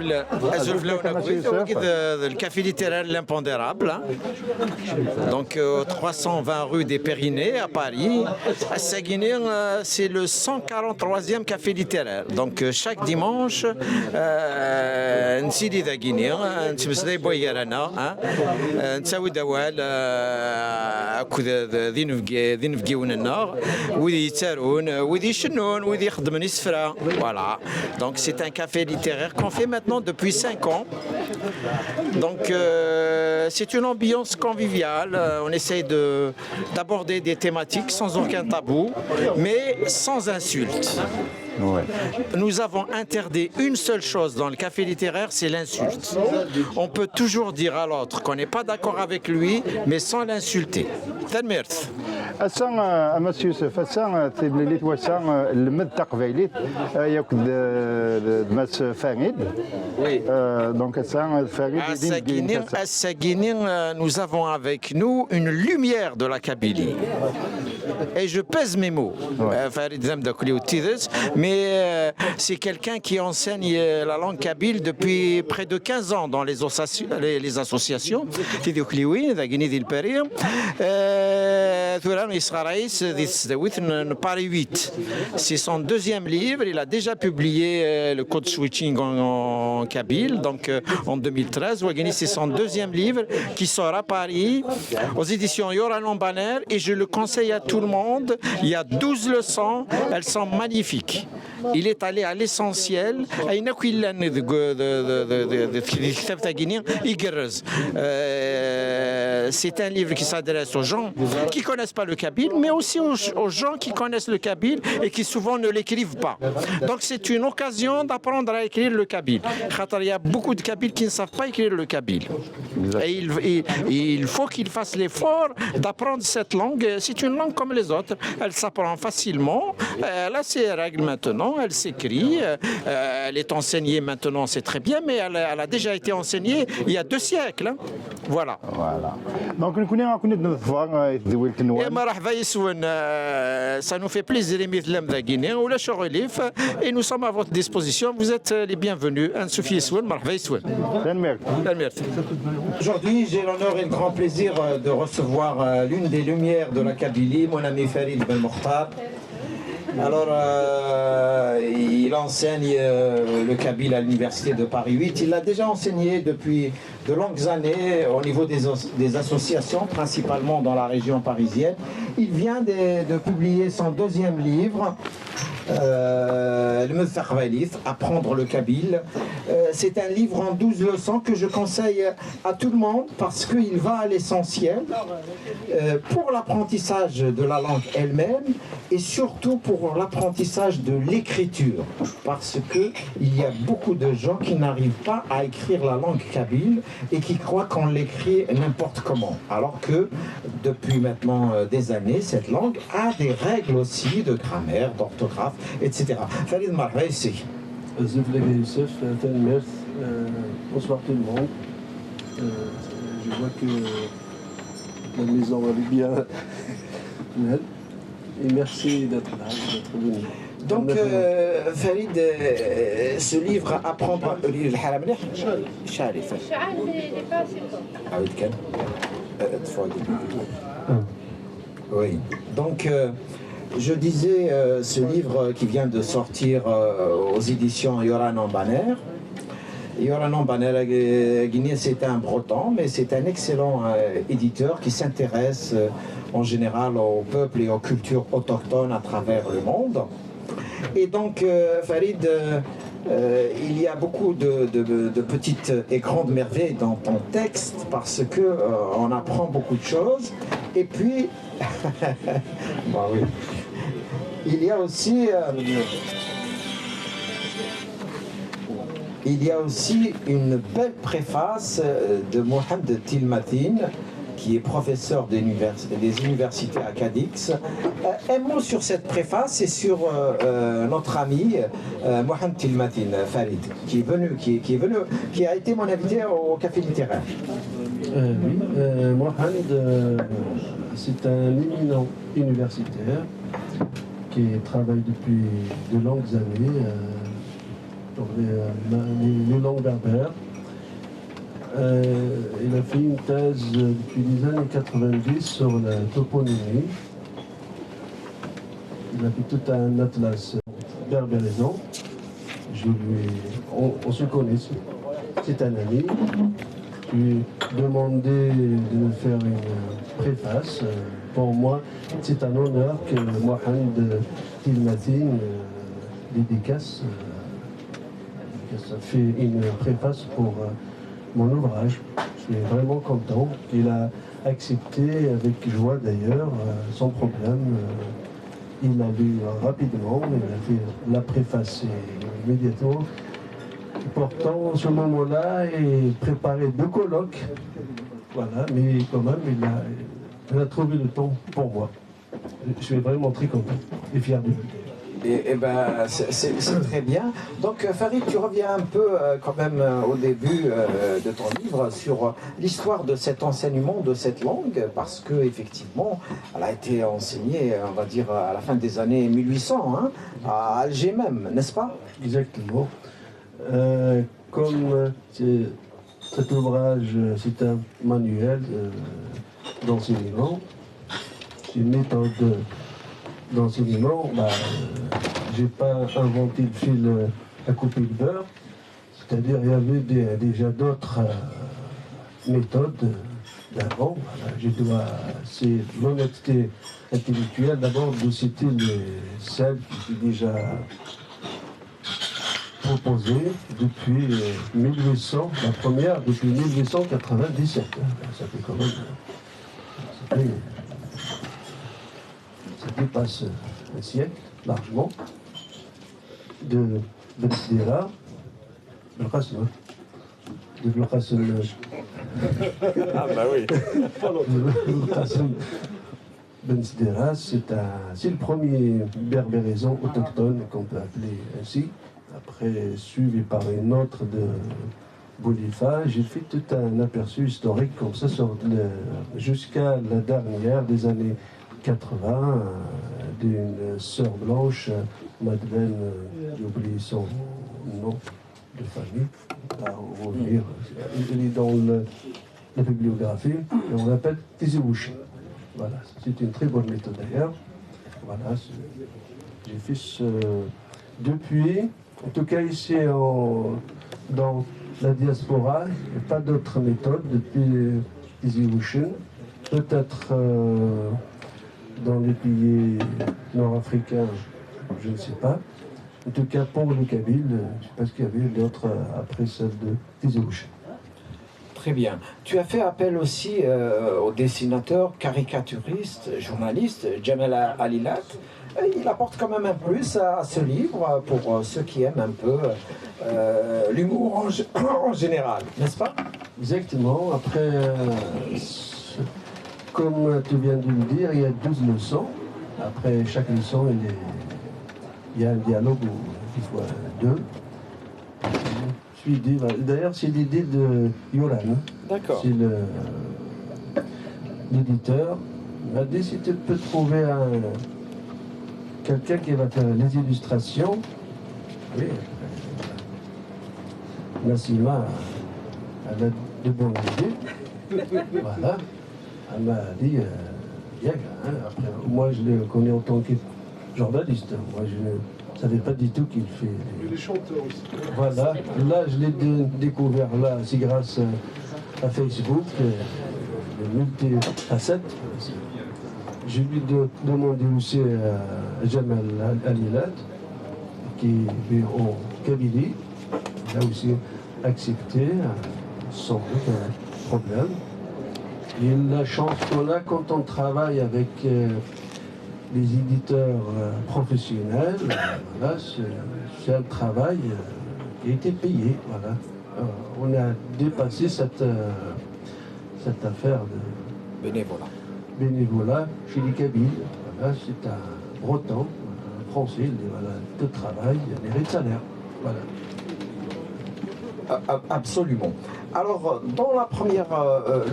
le café littéraire L'Impondérable, hein. Donc 320 rue des Pyrénées à Paris. À Saguenay, c'est le 143e café littéraire. Donc chaque dimanche, نسيدي ذا غيني نتمسلاي بويا رانا نساوي دوال ذي نفقيون النار وذي يتسارون وذي يشنون وذي يخدمون يسفرا. Voilà. Donc c'est un café littéraire qu'on fait maintenant depuis 5 ans. Donc c'est une ambiance conviviale. On essaye d'aborder des thématiques sans aucun tabou, mais sans insulte. Ouais. Nous avons interdit une seule chose dans le café littéraire, c'est l'insulte. On peut toujours dire à l'autre qu'on n'est pas d'accord avec lui, mais sans l'insulter. Tanmirt. أسان أمس يوسف أسان تبليليت وسان المد تقبيليت ياك دمس فانيد. Donc أسان فانيد. À Saguenay, nous avons avec nous une lumière de la Kabylie. Et je pèse mes mots. Mais c'est quelqu'un qui enseigne la langue kabyle depuis près de 15 ans dans les associations. Paris 8. C'est son deuxième livre. Il a déjà publié le code switching en kabyle, donc en 2013. C'est son deuxième livre qui sort à Paris aux éditions Yoranon Banner et je le conseille à tout le monde. Il y a 12 leçons, elles sont magnifiques. Il est allé à l'essentiel. C'est un livre qui s'adresse aux gens qui ne connaissent pas le kabyle, mais aussi aux gens qui connaissent le kabyle et qui souvent ne l'écrivent pas. Donc c'est une occasion d'apprendre à écrire le kabyle. Il y a beaucoup de kabyles qui ne savent pas écrire le kabyle. Et il faut qu'ils fassent l'effort d'apprendre cette langue. C'est une langue comme les autres. Elle s'apprend facilement. Elle a ses règles maintenant. Elle s'écrit. Elle est enseignée maintenant, c'est très bien, mais elle a déjà été enseignée il y a 2 siècles. Hein. Voilà. Donc nous connaissons notre voir ça nous fait plaisir et nous sommes à votre disposition. Vous êtes les bienvenus. Aujourd'hui, j'ai l'honneur et le grand plaisir de recevoir l'une des lumières de la Kabylie, mon ami Farid Ben Mokhtar. Alors, il enseigne le kabyle à l'université de Paris 8. Il l'a déjà enseigné depuis de longues années au niveau des associations, principalement dans la région parisienne. Il vient de publier son 2e livre, le Mutharvalith, Apprendre le kabyle. C'est un livre en 12 leçons que je conseille à tout le monde parce qu'il va à l'essentiel pour l'apprentissage de la langue elle-même et surtout pour l'apprentissage de l'écriture, parce qu'il y a beaucoup de gens qui n'arrivent pas à écrire la langue kabyle et qui croient qu'on l'écrit n'importe comment, alors que depuis maintenant des années, cette langue a des règles aussi de grammaire, d'orthographe, etc. Farid Marha ici. Youssef, bonsoir tout le monde. Je vois que la maison va bien. Et merci d'être là, d'être venu. Donc, Farid, ce livre Apprendre le haram oui. Donc, je disais, ce livre qui vient de sortir aux éditions Yoranon Banner. Yoranon Banner Guinée, c'est un breton, mais c'est un excellent éditeur qui s'intéresse en général au peuple et aux cultures autochtones à travers le monde. Et donc, Farid, il y a beaucoup de petites et grandes merveilles dans ton texte parce que on apprend beaucoup de choses. Et puis, bah oui. Il y a aussi une belle préface de Mohamed Tilmatin, qui est professeur des universités à Cadix. Un mot sur cette préface et sur notre ami Mohamed Tilmatin, Farid, qui a été mon invité au Café littéraire. Oui, Mohamed, c'est un éminent universitaire qui travaille depuis de longues années dans les langues berbères. Il a fait une thèse depuis les années 90 sur la toponymie. Il a fait tout un atlas berbérisant. On se connaît, c'est un ami. Je lui ai demandé de me faire une préface. Pour moi, c'est un honneur que Mohamed Tilmatin dédicace. Ça fait une préface pour mon ouvrage. Je suis vraiment content. Il a accepté avec joie d'ailleurs, sans problème. Il a lu rapidement, il a fait la préface immédiatement. Pourtant, ce moment-là, il préparait 2 colloques. Voilà, mais quand même, il a trouvé le temps pour moi. Je suis vraiment très content et fier de lui. Et ben, c'est très bien. Donc, Farid, tu reviens un peu quand même au début de ton livre sur l'histoire de cet enseignement, de cette langue, parce que effectivement, elle a été enseignée, on va dire, à la fin des années 1800, hein, à Alger même, n'est-ce pas? Exactement. Comme cet ouvrage, c'est un manuel d'enseignement, c'est une méthode d'enseignement, j'ai pas inventé le fil à couper le beurre, c'est-à-dire il y avait déjà d'autres méthodes d'avant. Voilà. C'est l'honnêteté intellectuelle d'abord de citer celles qui étaient déjà proposées depuis 1800, la première depuis 1897. Ça fait quand même. Ça dépasse un siècle, largement, de Bensdera, de Ah bah oui. Bensdera, c'est le premier berbérisant autochtone qu'on peut appeler ainsi. Après, suivi par une autre de Boulifa, j'ai fait tout un aperçu historique comme ça jusqu'à la dernière des années 80, d'une sœur blanche, Madeleine, j'ai oublié son nom de famille, à revenir. Elle est dans la bibliographie, et on l'appelle Tizewushi. Voilà, c'est une très bonne méthode d'ailleurs. Voilà, j'ai fait depuis, en tout cas ici dans la diaspora, il n'y a pas d'autre méthode depuis Tizewushi. Peut-être dans les pays nord-africains, je ne sais pas. En tout cas, pour le Kabyle, je ne sais pas ce qu'il y avait d'autres après celle de Tizewushi. Très bien. Tu as fait appel aussi au dessinateur, caricaturiste, journaliste, Jamal Alilat. Il apporte quand même un plus à ce livre pour ceux qui aiment un peu l'humour en général, n'est-ce pas? Exactement. Après, comme tu viens de le dire, il y a 12 leçons. Après chaque leçon, il y a un dialogue, ou des fois 2. D'ailleurs, c'est l'idée de Yoran. D'accord. C'est l'éditeur. Il m'a dit si tu peux trouver quelqu'un qui va faire les illustrations. Oui, Nassima, elle a de bonnes idées. Voilà. Elle m'a dit, Yaga, hein. Après, moi je le connais en tant que journaliste. Moi je ne savais pas du tout qu'il fait. Les chanteurs aussi. Voilà, là je l'ai découvert là, c'est grâce à Facebook, le multi-facettes. Je lui ai demandé aussi à Jamal Alilat, qui est en Kabylie. Il a aussi accepté, sans aucun problème. Et la chance qu'on a quand on travaille avec les éditeurs professionnels, voilà, c'est un travail qui a été payé. Voilà. On a dépassé cette affaire de bénévolat chez les Kabyles. Voilà, c'est un breton, un français, il dit voilà, de travail, il mérite salaire. Voilà. Absolument. Alors, dans la première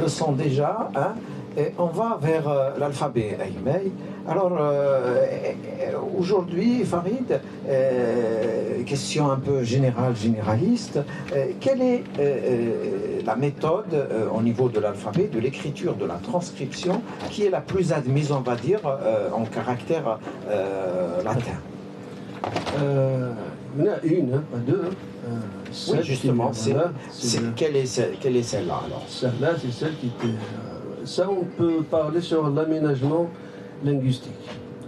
leçon déjà, hein, Et on va vers l'alphabet Aïmei. Alors, aujourd'hui, Farid, question un peu générale, généraliste, quelle est la méthode au niveau de l'alphabet, de l'écriture, de la transcription, qui est la plus admise, on va dire, en caractère latin? Il y en a une, pas deux. Oui, justement, quelle est celle-là alors? Celle-là, c'est celle qui était... ça, on peut parler sur l'aménagement linguistique.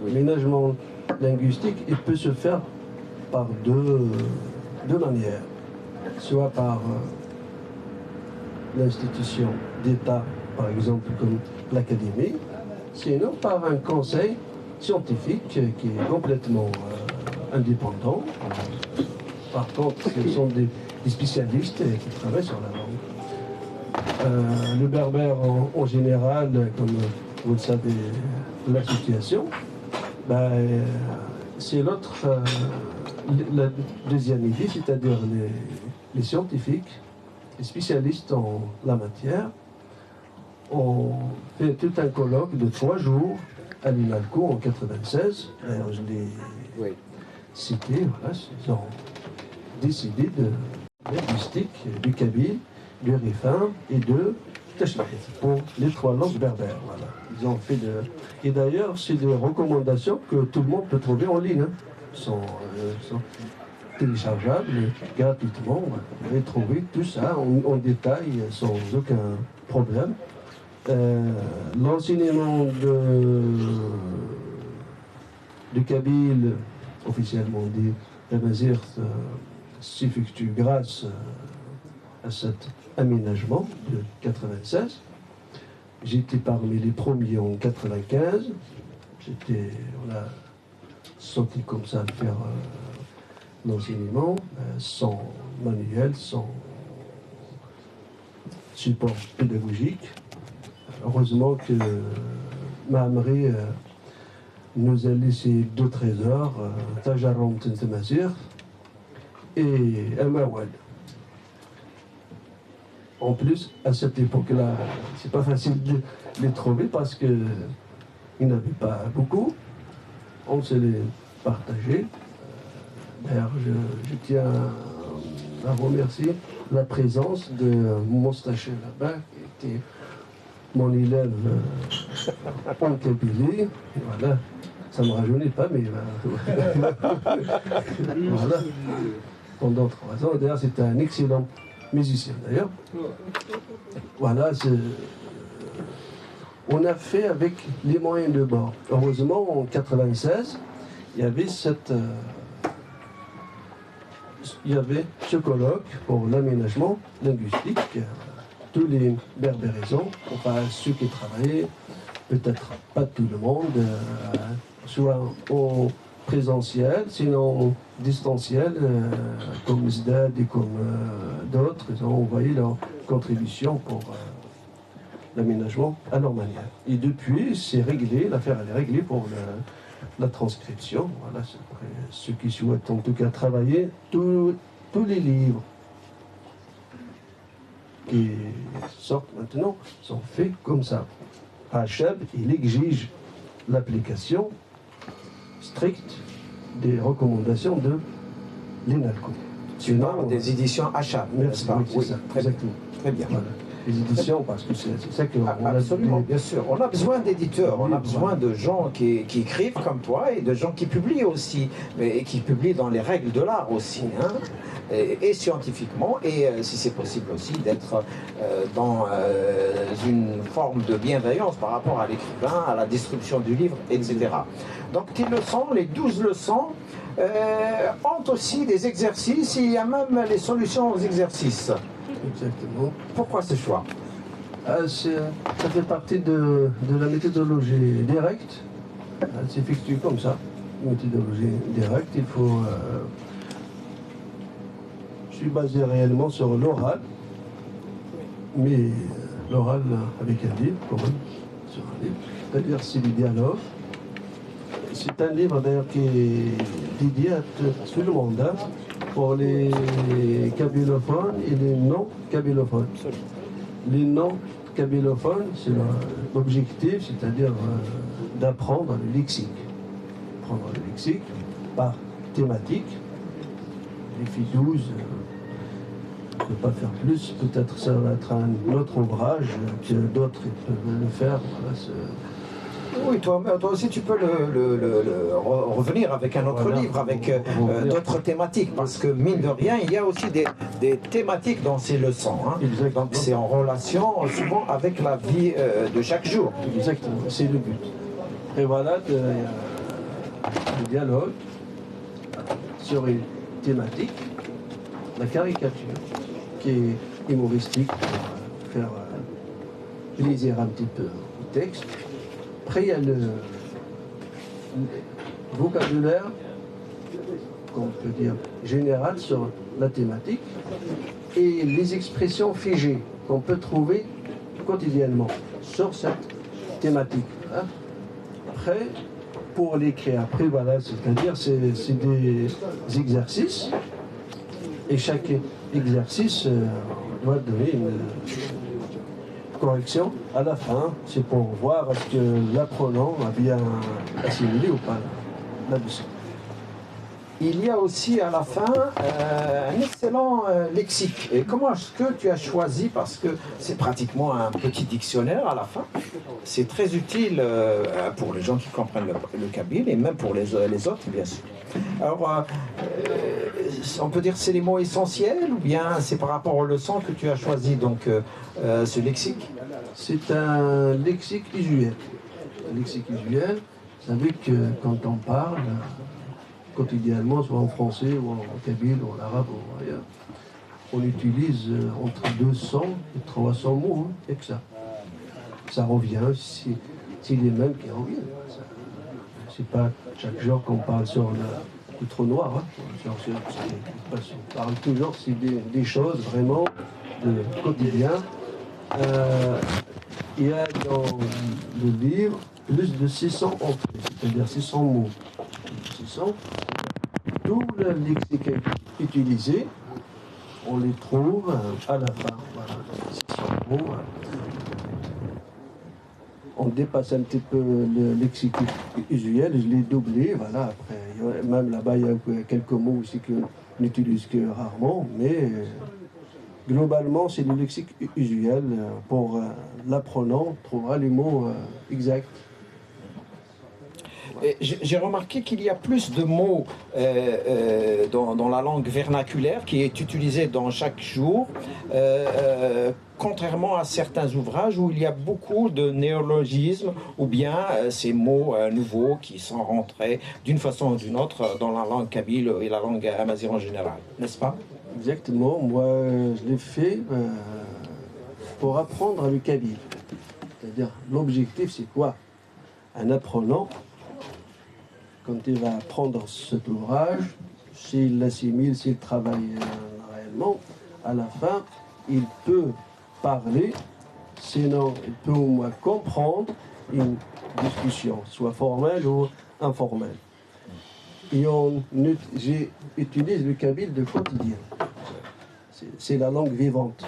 L'aménagement linguistique, il peut se faire par deux manières. Soit par l'institution d'État, par exemple, comme l'Académie, sinon par un conseil scientifique qui est complètement indépendant. Par contre, ce sont des spécialistes qui travaillent sur la langue. Le berbère en général, comme vous le savez, la situation, c'est l'autre, la deuxième idée, c'est-à-dire les scientifiques, les spécialistes en la matière, ont fait tout un colloque de 3 jours à l'INALCO en 96. D'ailleurs, je l'ai cité, voilà, ils ont décidé de linguistique du kabyle, du rifin et de tachkent pour les 3 langues berbères. Voilà. Ils ont fait et d'ailleurs, c'est des recommandations que tout le monde peut trouver en ligne. Sont téléchargeables gratuitement. Vous pouvez trouver tout ça en détail sans aucun problème. L'enseignement du kabyle, officiellement dit, s'effectue grâce à cet aménagement de 96. J'étais parmi les premiers en 95. On a sauté comme ça à faire l'enseignement, sans manuel, sans support pédagogique. Heureusement que Mahamri nous a laissé 2 trésors, Tajarom Tentemazir et Amawad. En plus, à cette époque-là, c'est pas facile de les trouver parce qu'ils n'avaient pas beaucoup. On se les partageait. D'ailleurs, je tiens à remercier la présence de Mostaché là-bas, qui était mon élève en Kabylie. Voilà. Ça ne me rajeunit pas, mais voilà. Pendant 3 ans, d'ailleurs, c'était un excellent musicien, d'ailleurs. Voilà, on a fait avec les moyens de bord. Heureusement, en 96, il y avait ce colloque pour l'aménagement linguistique. Tous les berbérisants, enfin ceux qui travaillaient, peut-être pas tout le monde, soit en présentiel, sinon distanciel, comme SDAD et comme d'autres, ils ont envoyé leur contribution pour l'aménagement à leur manière. Et depuis, c'est réglé, l'affaire elle est réglée pour la transcription. Voilà, ceux qui souhaitent en tout cas travailler, tous les livres qui sortent maintenant sont faits comme ça. Hachab, il exige l'application stricte des recommandations de l'INALCO. Tu parles des éditions Hachab, n'est-ce pas? Oui, c'est ça, exactement. Très bien. Voilà. Les éditions, parce que c'est ça qu'on a. Absolument, bien sûr. On a besoin d'éditeurs, on a besoin de gens qui écrivent comme toi et de gens qui publient aussi, et qui publient dans les règles de l'art aussi, hein, et scientifiquement, et si c'est possible aussi d'être dans une forme de bienveillance par rapport à l'écrivain, à la distribution du livre, etc. Donc tes leçons, les 12 leçons, ont aussi des exercices, il y a même les solutions aux exercices. Exactement. Pourquoi ce choix? Ça fait partie de la méthodologie directe. Elle s'effectue comme ça. Méthodologie directe, il faut... je suis basé réellement sur l'oral, mais l'oral avec un livre, quand même, sur un livre. C'est-à-dire c'est du dialogue. C'est un livre d'ailleurs qui est dédié à tout le monde, hein, pour les kabylophones et les non-kabylophones. Les kabylophone, c'est l'objectif, c'est-à-dire d'apprendre le lexique. Apprendre le lexique par thématique. Les filles 12, je ne peux pas faire plus. Peut-être ça va être un autre ouvrage que d'autres peuvent le faire. Voilà, oui, toi aussi tu peux revenir avec un autre livre, avec d'autres thématiques, parce que mine de rien, il y a aussi des thématiques dans ces leçons. Hein. Donc c'est en relation souvent avec la vie de chaque jour. Exactement, c'est le but. Et voilà, le dialogue sur une thématique, la caricature, qui est humoristique pour faire plaisir un petit peu au texte. Après, il y a le vocabulaire, qu'on peut dire général sur la thématique, et les expressions figées qu'on peut trouver quotidiennement sur cette thématique. Hein. Après, pour l'écrire, après, voilà, c'est-à-dire c'est des exercices, et chaque exercice doit donner une correction à la fin. C'est pour voir est-ce que l'apprenant a bien assimilé ou pas là-dessus. Il y a aussi à la fin un excellent lexique. Et comment est-ce que tu as choisi, parce que c'est pratiquement un petit dictionnaire à la fin, c'est très utile pour les gens qui comprennent le kabyle et même pour les autres, bien sûr. Alors, on peut dire que c'est les mots essentiels ou bien c'est par rapport aux leçons que tu as choisi donc ce lexique? C'est un lexique usuel. Un lexique usuel, vous savez que quand on parle quotidiennement, soit en français ou en kabyle ou en arabe ou ailleurs, on utilise entre 200 et 300 mots, hein, et que ça. Ça revient, c'est les mêmes qui reviennent. C'est pas chaque jour qu'on parle sur le trou noir, hein. On parle toujours, c'est des choses vraiment de quotidien. Il y a dans le livre plus de 600 entrées, c'est-à-dire 600 mots. 600. Tout le lexique utilisé, on les trouve à la fin. Voilà, 600 mots. On dépasse un petit peu le lexique usuel, je l'ai doublé, voilà, après, même là-bas, il y a quelques mots aussi qu'on n'utilise que rarement, mais globalement, c'est le lexique usuel. Pour l'apprenant, trouvera les mots exacts. J'ai remarqué qu'il y a plus de mots dans la langue vernaculaire qui est utilisée dans chaque jour, contrairement à certains ouvrages où il y a beaucoup de néologismes ou bien ces mots nouveaux qui sont rentrés d'une façon ou d'une autre dans la langue kabyle et la langue amazigh en général, n'est-ce pas? Exactement, moi je l'ai fait pour apprendre le kabyle. C'est-à-dire, l'objectif c'est quoi? Un apprenant, quand il va apprendre cet ouvrage, s'il l'assimile, s'il travaille réellement, à la fin, il peut parler, sinon il peut au moins comprendre une discussion, soit formelle ou informelle. Et j'utilise le kabyle de quotidien. C'est la langue vivante.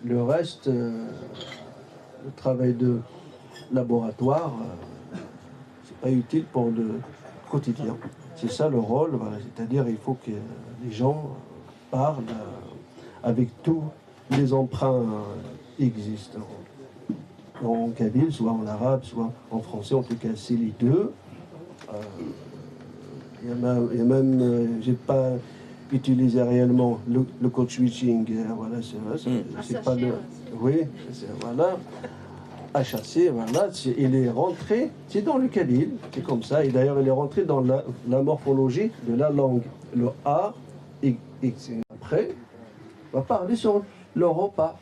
Le reste, le travail de laboratoire, c'est pas utile pour le quotidien. C'est ça le rôle, voilà. C'est-à-dire il faut que les gens parlent avec tous les emprunts existants. En kabyle, soit en arabe, soit en français, en tout cas c'est les deux. Il y a même j'ai pas utilisé réellement le code switching, voilà, c'est pas le... Oui, voilà. À chasser, voilà, il est rentré, c'est dans le kabyle, c'est comme ça, et d'ailleurs il est rentré dans la morphologie de la langue, le A, et après, on va parler sur le repas.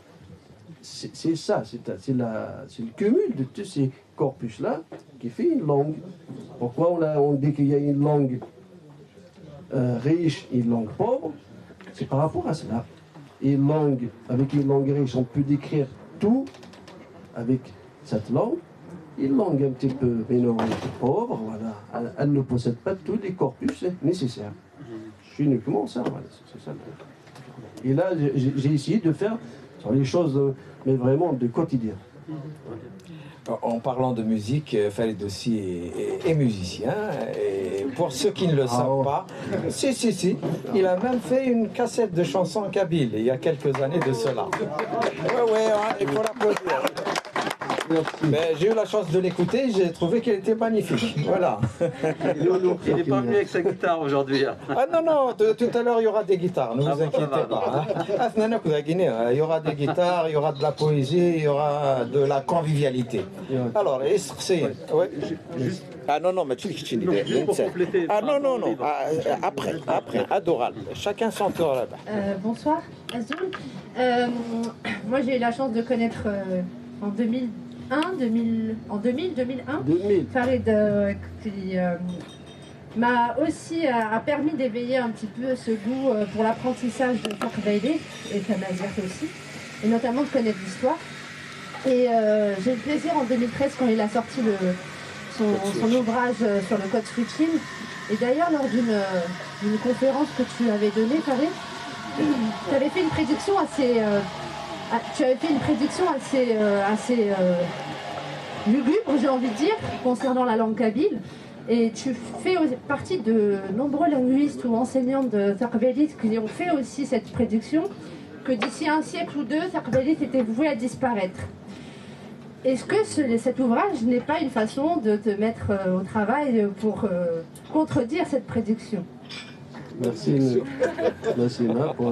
C'est ça, c'est le cumul de tous ces corpus-là qui fait une langue. Pourquoi on dit qu'il y a une langue riche et une langue pauvre? C'est par rapport à cela. Et avec une langue riche, on peut décrire tout avec cette langue. Une langue un petit peu minoritaire, pauvre, voilà, elle ne possède pas tous les corpus nécessaires. C'est uniquement ça, voilà, c'est ça. Et là, j'ai essayé de faire sur les choses, mais vraiment du quotidien. En parlant de musique, Farid aussi est musicien. Et pour ceux qui ne le savent pas, si, il a même fait une cassette de chansons kabyle il y a quelques années de cela. Ouais, il faut l'applaudir. Mais j'ai eu la chance de l'écouter, j'ai trouvé qu'elle était magnifique. Voilà. Il n'est pas venu avec sa guitare aujourd'hui. Ah non, tout à l'heure il y aura des guitarres, ne vous inquiétez pas. Il y aura des guitares, il y aura de la poésie, il y aura de la convivialité. Alors, c'est. Ah non, mais tu dis. Ah non, après, adorable. Chacun son tour là-bas. Bonsoir, Azul. Moi j'ai eu la chance de connaître en 2001, Farid qui m'a aussi a permis d'éveiller un petit peu ce goût pour l'apprentissage de Farbaïli et Tamazir aussi, et notamment de connaître l'histoire. Et j'ai eu le plaisir en 2013 quand il a sorti son ouvrage sur le code switching. Et d'ailleurs lors d'une conférence que tu avais donnée, Farid, tu avais fait une prédiction assez lugubre, j'ai envie de dire, concernant la langue kabyle. Et tu fais partie de nombreux linguistes ou enseignants de Taqbalit qui ont fait aussi cette prédiction que d'ici un siècle ou deux, Taqbalit était voué à disparaître. Est-ce que cet ouvrage n'est pas une façon de te mettre au travail pour contredire cette prédiction? Merci Nassima pour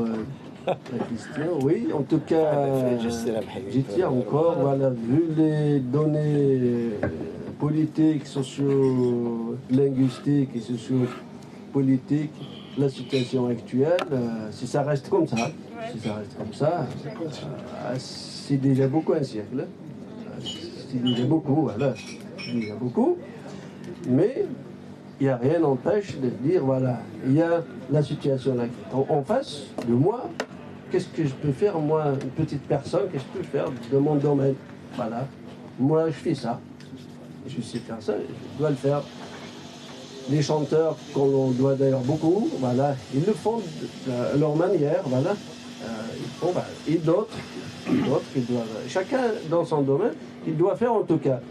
la question. Oui, en tout cas, j'y tiens encore. Voilà, vu les données politiques, socio-linguistiques et socio-politiques, la situation actuelle, si ça reste comme ça, c'est déjà beaucoup un siècle. C'est déjà beaucoup, voilà. C'est déjà beaucoup. Mais il n'y a rien n'empêche de dire, voilà, il y a la situation là en face de moi. Qu'est-ce que je peux faire, moi, une petite personne, qu'est-ce que je peux faire de mon domaine? Voilà. Moi, je fais ça. Je sais faire ça, je dois le faire. Les chanteurs, qu'on doit d'ailleurs beaucoup, voilà, ils le font de leur manière, voilà. Et d'autres, ils doivent, chacun dans son domaine, il doit faire en tout cas.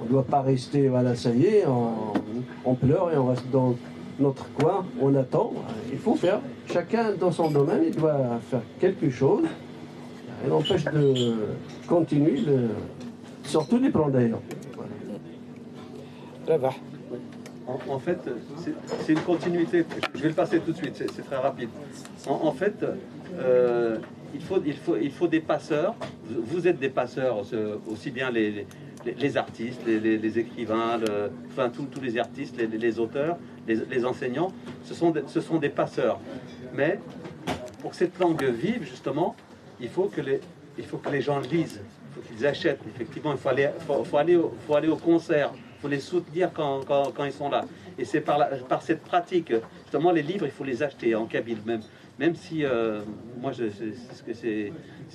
On ne doit pas rester, voilà, ça y est, on pleure et on reste dans notre coin, on attend. Il faut faire, chacun dans son domaine, il doit faire quelque chose. Et n'empêche de continuer, sur tous les plans d'ailleurs. Là-bas. En fait, c'est une continuité. Je vais le passer tout de suite, c'est très rapide. En fait, il faut des passeurs. Vous êtes des passeurs, aussi bien les artistes, les écrivains, enfin tous les artistes, les auteurs, les enseignants. Ce sont des passeurs. Mais pour que cette langue vive, justement, il faut que les gens lisent, il faut qu'ils achètent. Effectivement, il faut aller au concert. Il faut les soutenir quand ils sont là. Et c'est par cette pratique, justement, les livres, il faut les acheter en kabyle même si moi c'est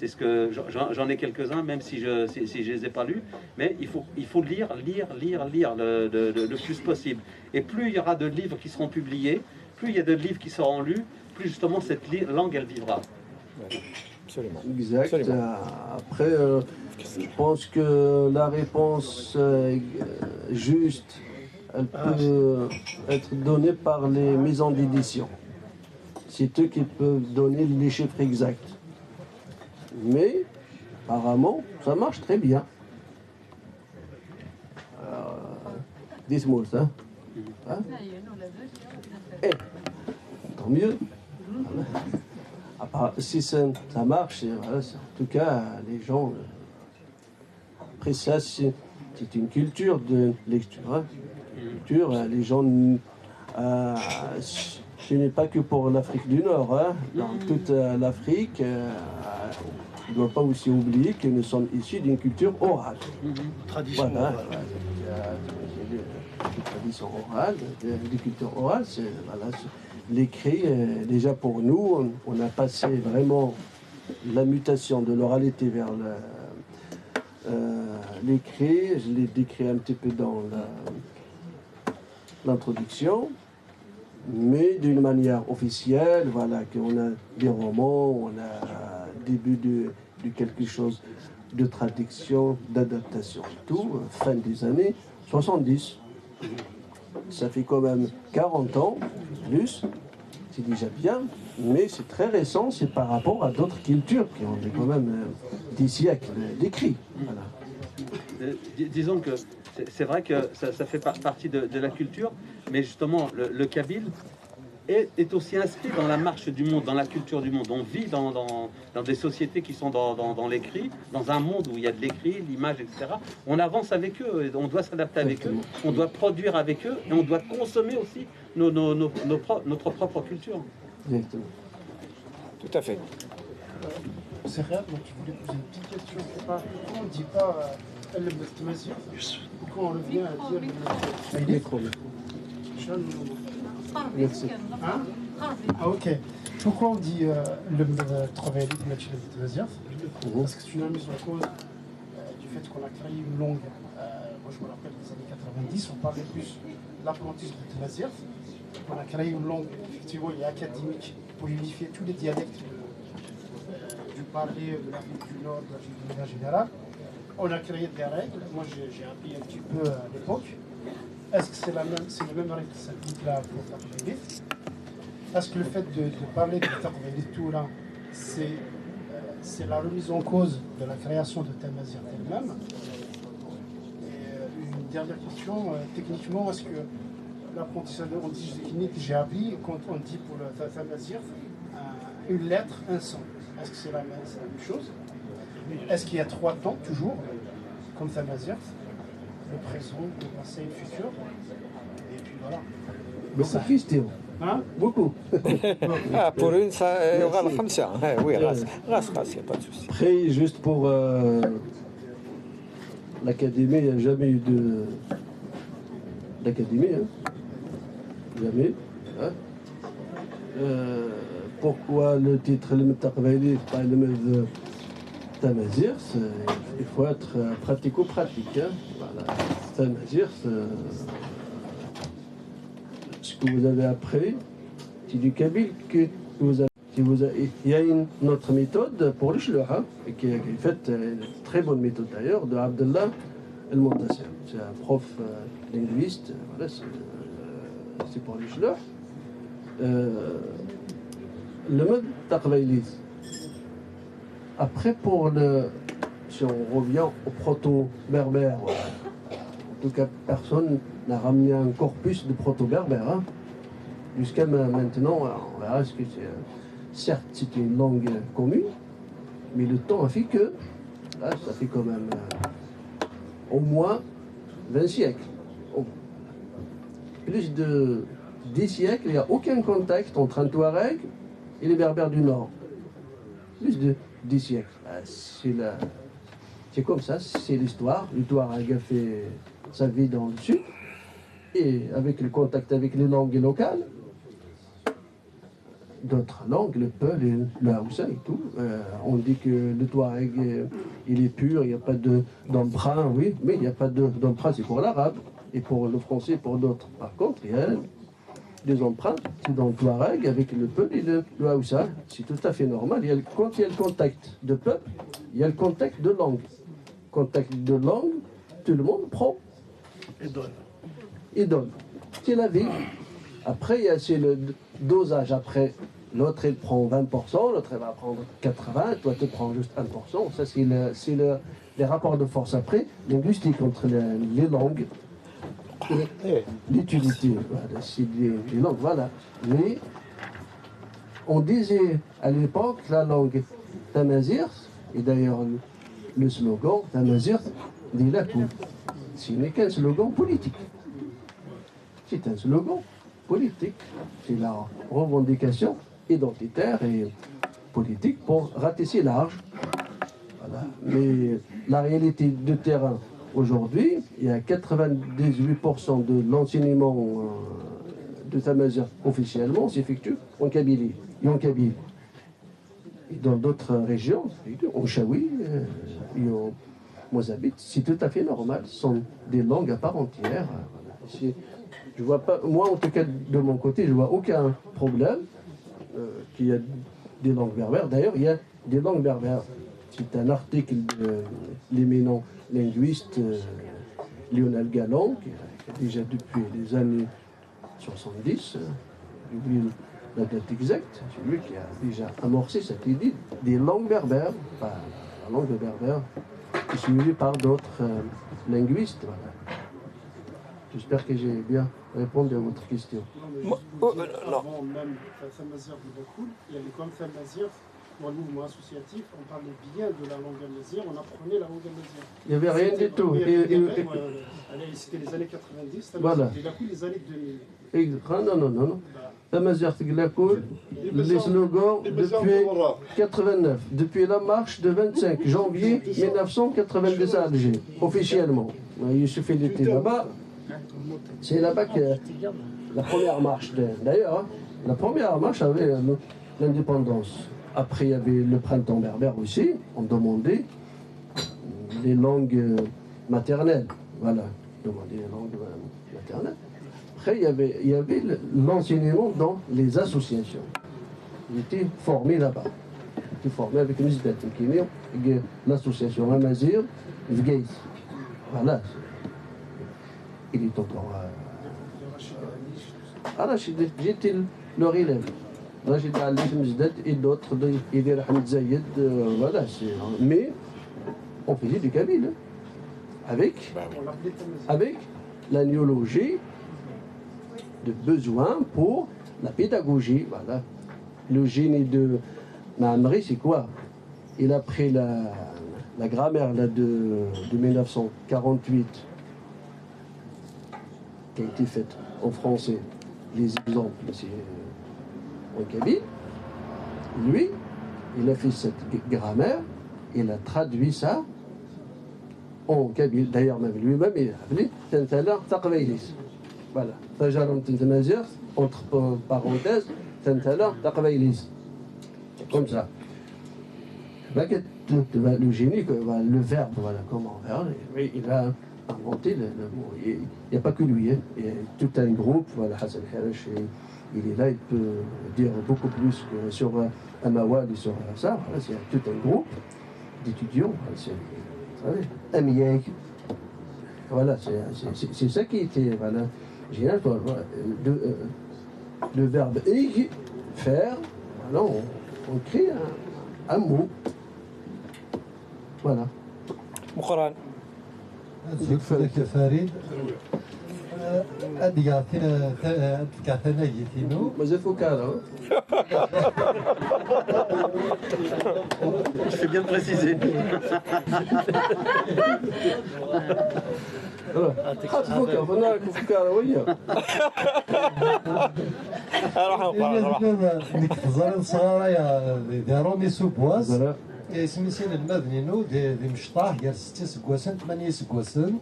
ce que j'en ai quelques-uns, même si je les ai pas lus, mais il faut lire le plus possible. Et plus il y aura de livres qui seront publiés, plus il y a de livres qui seront lus, plus justement cette langue elle vivra. Absolument. Exact. Absolument. Après, je pense que la réponse juste, elle peut être donnée par les maisons d'édition. C'est eux qui peuvent donner les chiffres exacts. Mais, apparemment, ça marche très bien. Dis-moi ça. Hein? Eh, tant mieux. Si ça marche, voilà, en tout cas, les gens... Après ça, c'est une culture de lecture. Hein. Les gens... ce n'est pas que pour l'Afrique du Nord. Hein. Dans toute l'Afrique, on ne doit pas aussi oublier que nous sommes issus d'une culture orale. Tradition voilà. orale. Une tradition orale, des cultures orales, c'est l'écrit. Déjà pour nous, on a passé vraiment la mutation de l'oralité vers l'écrit. Je l'ai décrit un petit peu dans l'introduction. Mais d'une manière officielle, voilà, qu'on a des romans, on a début du de quelque chose de traduction, d'adaptation. Tout, fin des années 70. Ça fait quand même 40 ans, plus, c'est déjà bien, mais c'est très récent, c'est par rapport à d'autres cultures qui ont quand même des siècles d'écrits. Voilà. Disons que c'est vrai que ça fait partie de la culture, mais justement, le kabyle est aussi inscrit dans la marche du monde, dans la culture du monde. On vit dans des sociétés qui sont dans l'écrit, dans un monde où il y a de l'écrit, l'image, etc. On avance avec eux, et on doit s'adapter avec eux, on doit produire avec eux, et on doit consommer aussi notre propre culture. Exactement. Tout à fait. C'est réel, donc je voulais poser une petite question. Pourquoi on ne dit pas El Mazir? Pourquoi on revient à dire Il est trop bien. Merci. Hein? Ah ok. Pourquoi on dit le travail de Mazir? Parce que c'est une mise en cause du fait qu'on a créé une langue. Moi je me rappelle des années 90, on parlait plus de l'apprentissage de Mazir. On a créé une langue, effectivement, il est académique pour unifier tous les dialectes du parler de l'Afrique du Nord, de l'Afrique du Nord en général. On a créé des règles. Moi, j'ai appris un petit peu à l'époque. Est-ce que c'est les mêmes règles qui s'appliquent là pour Taqbaylit? Est-ce que le fait de parler de Taqbaylit tout là, c'est la remise en cause de la création de Tamazight elle-même? Et une dernière question, techniquement, est-ce que l'apprentissage on dit technique que j'ai appris, quand on dit pour le Tamazight, une lettre, un son, est-ce que c'est la même chose? Est-ce qu'il y a 3 temps toujours, comme Tamazight, le présent, le passé et le futur? Et puis voilà. Beaucoup de questions. Hein? Beaucoup. Pour une, ça, il y aura le khamsa. Oui, race, il n'y a pas de souci. Après, juste pour l'académie, il n'y a jamais eu d'académie. Hein? Jamais. Hein? Pourquoi le titre le Taqbaylit, pas le même Tamazight? Il faut être pratico-pratique. Hein? Voilà. Tamazight, ce que vous avez appris, c'est du kabyle que vous avez. Il y a une autre méthode pour le shloh, hein, qui est faite, une très bonne méthode d'ailleurs, de Abdallah El-Montasser. C'est un prof linguiste, voilà, c'est pour le shloh. Le mode Taqbaylit. Après, si on revient au proto-berbère, en tout cas, personne n'a ramené un corpus de proto-berbère. Hein. Jusqu'à maintenant, on verra ce que c'est. Certes, c'est une langue commune, mais le temps a fait que, là, ça fait quand même au moins 20 siècles. Plus de 10 siècles, il n'y a aucun contact entre un Touareg et les Berbères du Nord. Plus de 10 siècles. C'est comme ça, c'est l'histoire. Le Touareg a fait sa vie dans le sud, et avec le contact avec les langues locales, d'autres langues, le Peul et le Haoussa et tout. On dit que le Touareg, il est pur, il n'y a pas d'emprunt, oui, mais il n'y a pas d'emprunt, c'est pour l'arabe, et pour le français, pour d'autres. Par contre, il y a des emprunts, c'est dans le Touareg, avec le Peul et le Haoussa. C'est tout à fait normal. Quand il y a le contact de peuple, il y a le contact de langue. Contact de langue, tout le monde prend. Et donne. C'est la vie. Après, c'est le dosage. Après, l'autre, il prend 20%, l'autre, il va prendre 80%, toi, tu prends juste 1%. Ça, c'est les rapports de force après, linguistique entre les langues, l'utilité. Voilà, c'est les langues, voilà. Mais on disait à l'époque la langue Tamazight, et d'ailleurs le slogan Tamazight dit la poule. Ce n'est qu'un slogan politique. C'est un slogan politique. C'est la revendication identitaire et politique pour ratisser large. Voilà. Mais la réalité de terrain aujourd'hui, il y a 98% de l'enseignement de Tamazight officiellement s'effectue en Kabylie et en Kabyle. Et dans d'autres régions, en Chaoui et en Mozambique, c'est tout à fait normal. Ce sont des langues à part entière. Voilà. Je vois pas, moi en tout cas de mon côté, je vois aucun problème qu'il y a des langues berbères. D'ailleurs, il y a des langues berbères C'est un article de l'éminent linguiste Lionel Galland, qui a déjà depuis les années 70, j'ai oublié la date exacte, c'est lui qui a déjà amorcé cette idée des langues berbères, enfin, la langue berbère, qui est suivie par d'autres linguistes. Voilà. J'espère que j'ai bien répondu à votre question. Avant même Thamazigh de Bakoul, il y avait quand même Thamazigh dans le mouvement associatif, on parlait bien de la langue amazigh, on apprenait la langue amazigh. Il n'y avait rien du tout. C'était les années 90, Voilà. Thamazigh de Bakoul, les années 2000. Non. Thamazigh de Bakoul, les slogans depuis 89, depuis la marche de 25 janvier 1992 à Alger, officiellement. Il suffit d'être là-bas. C'est là-bas que la première marche, d'ailleurs, la première marche avait l'indépendance. Après, il y avait le printemps berbère aussi, on demandait les langues maternelles. Voilà, demander les langues maternelles. Après, il y avait l'enseignement dans les associations. J'étais formé là-bas. J'étais formé avec Mizdat Mkini, l'association Amazir, Vgaïs. Voilà. Il est encore. J'étais leur élève. Rachid Ali Mizdat et d'autres, Idir Hamid Zayed, voilà. Mais on faisait du kabyle. Avec la néologie de besoin pour la pédagogie. Voilà. Le génie de Mahamri, c'est quoi? Il a pris la grammaire là, de 1948 qui a été faite en français. Les exemples, c'est en kabyle. Lui, il a fait cette grammaire, il a traduit ça en kabyle. D'ailleurs, même lui-même, il a appelé Tantala Taqbaylis. Voilà. Tajaram Tantamazir, entre parenthèses, Tantala Taqbaylis. Comme ça. Le génie, le verbe, voilà, comment faire. Il a inventé le mot. Il n'y a pas que lui, hein. Il y a tout un groupe, voilà, Hassan Harash, il est là, il peut dire beaucoup plus que sur Amawal et sur ça. Voilà, c'est tout un groupe d'étudiants. Amiyak. Voilà, c'est ça qui était voilà, génial. Le verbe ig, faire, voilà, on crée un mot. Voilà. مقران زوجك فريد أدياتنا كاتنا جيتينو مازال فوكالا. Je fais bien de préciser. حط فوكا فناك فوكالا ويا. ديك الزرين صغار داروني سوبواز سميتين المذنينو دي مشطاح ديال 6 سكواسن 8 سكواسن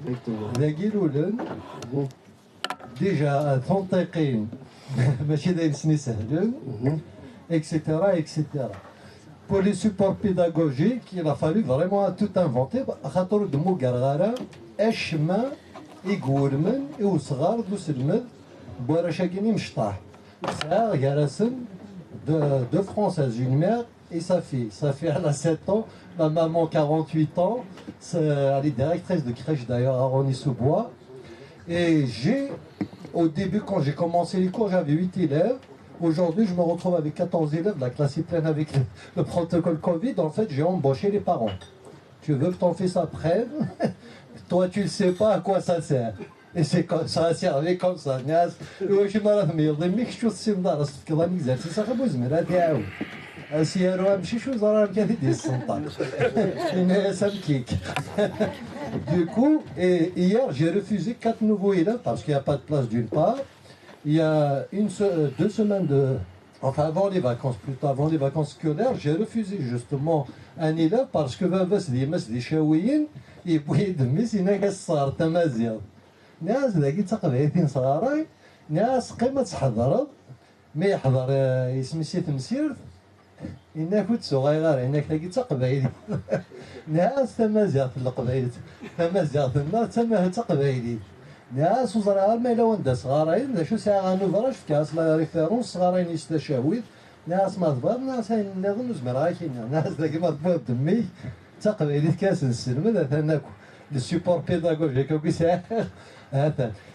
ذاكي الاولن ديجا تنطيقين ماشي داير سني سهلين اكسيتيرا اكسيتيرا. Pour les supports pédagogiques, il a fallu vraiment tout inventer. خاطر دمو قرغارة الشما يقورمن وصغار دوسلمد بوراشاكيني مشطاح. Ça, Garasson, deux Françaises, une mère et sa fille. Sa fille, elle a 7 ans, ma maman 48 ans. Elle est directrice de crèche d'ailleurs à Rony-sous-Bois. Et au début, quand j'ai commencé les cours, j'avais 8 élèves. Aujourd'hui, je me retrouve avec 14 élèves. La classe est pleine avec le protocole Covid. En fait, j'ai embauché les parents. Tu veux que ton fils apprenne? Toi, tu ne sais pas à quoi ça sert. Et c'est comme ça a servi comme ça. واش مرات ما يضميكش شو السندار تفكر نيزاتي صاحب زمرا تاعو اسيرو امشي شو زرار كان يدي السلطان انا سمكيك. Du coup, et hier j'ai refusé 4 nouveaux élèves parce qu'il n'y a pas de place d'une part. Il y a 2 semaines enfin avant les vacances, plutôt avant les vacances scolaires, j'ai refusé justement un élève parce que بس دي شاويين يبغي يدمي سينا صار تمازيغ. ناس ذاكي تقبعيتين صغاراي ناس قيمة تحضر ما يحضر يسمي تمسير إنك كنت صغير إنك ذاكي تقبعيتين ناس تمازيغ في القبعيت تمازيغ في النار تماه تقبعيتين ناس وزرار ما لو ندى صغارين ذا شو ساعة غانوفراش في كاس لا ريفيرونس صغارين يستشاويت ناس ما ضباب ناس هاي نظن زمراكين ناس ذاكي ما ضباب دمي تقبيلي كاس السلم هذا le support pédagogique.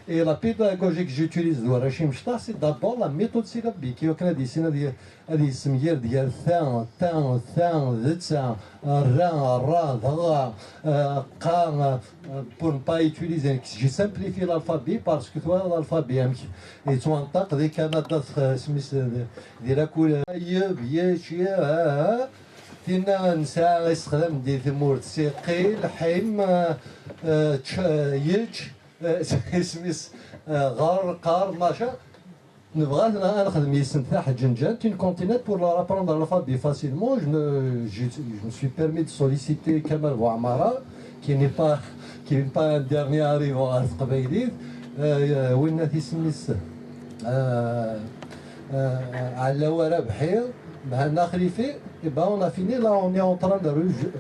Et la pédagogie que j'utilise dans Rachim Shta, c'est d'abord la méthode syllabique. Il y a des signes des similaires, il y a than, zitsan, ran, ra, qan, pour ne pas utiliser. J'ai simplifié l'alphabet parce que toi, l'alphabet, et tu entends des Canada, des la couleur, فينا نساء يستخدم دي ثمور ثقيل حيم يج اسميس غار قار ماشا نبغى نخدم يسن تاع جنجان une continente pour leur apprendre l'alphabet facilement. Je me suis permis de solliciter Kamal Bouamara qui n'est pas un dernier arrivant à Tqbaylit وين تسميس على ورا بحير بهنا خليفي. Et ben on a fini là, on est en train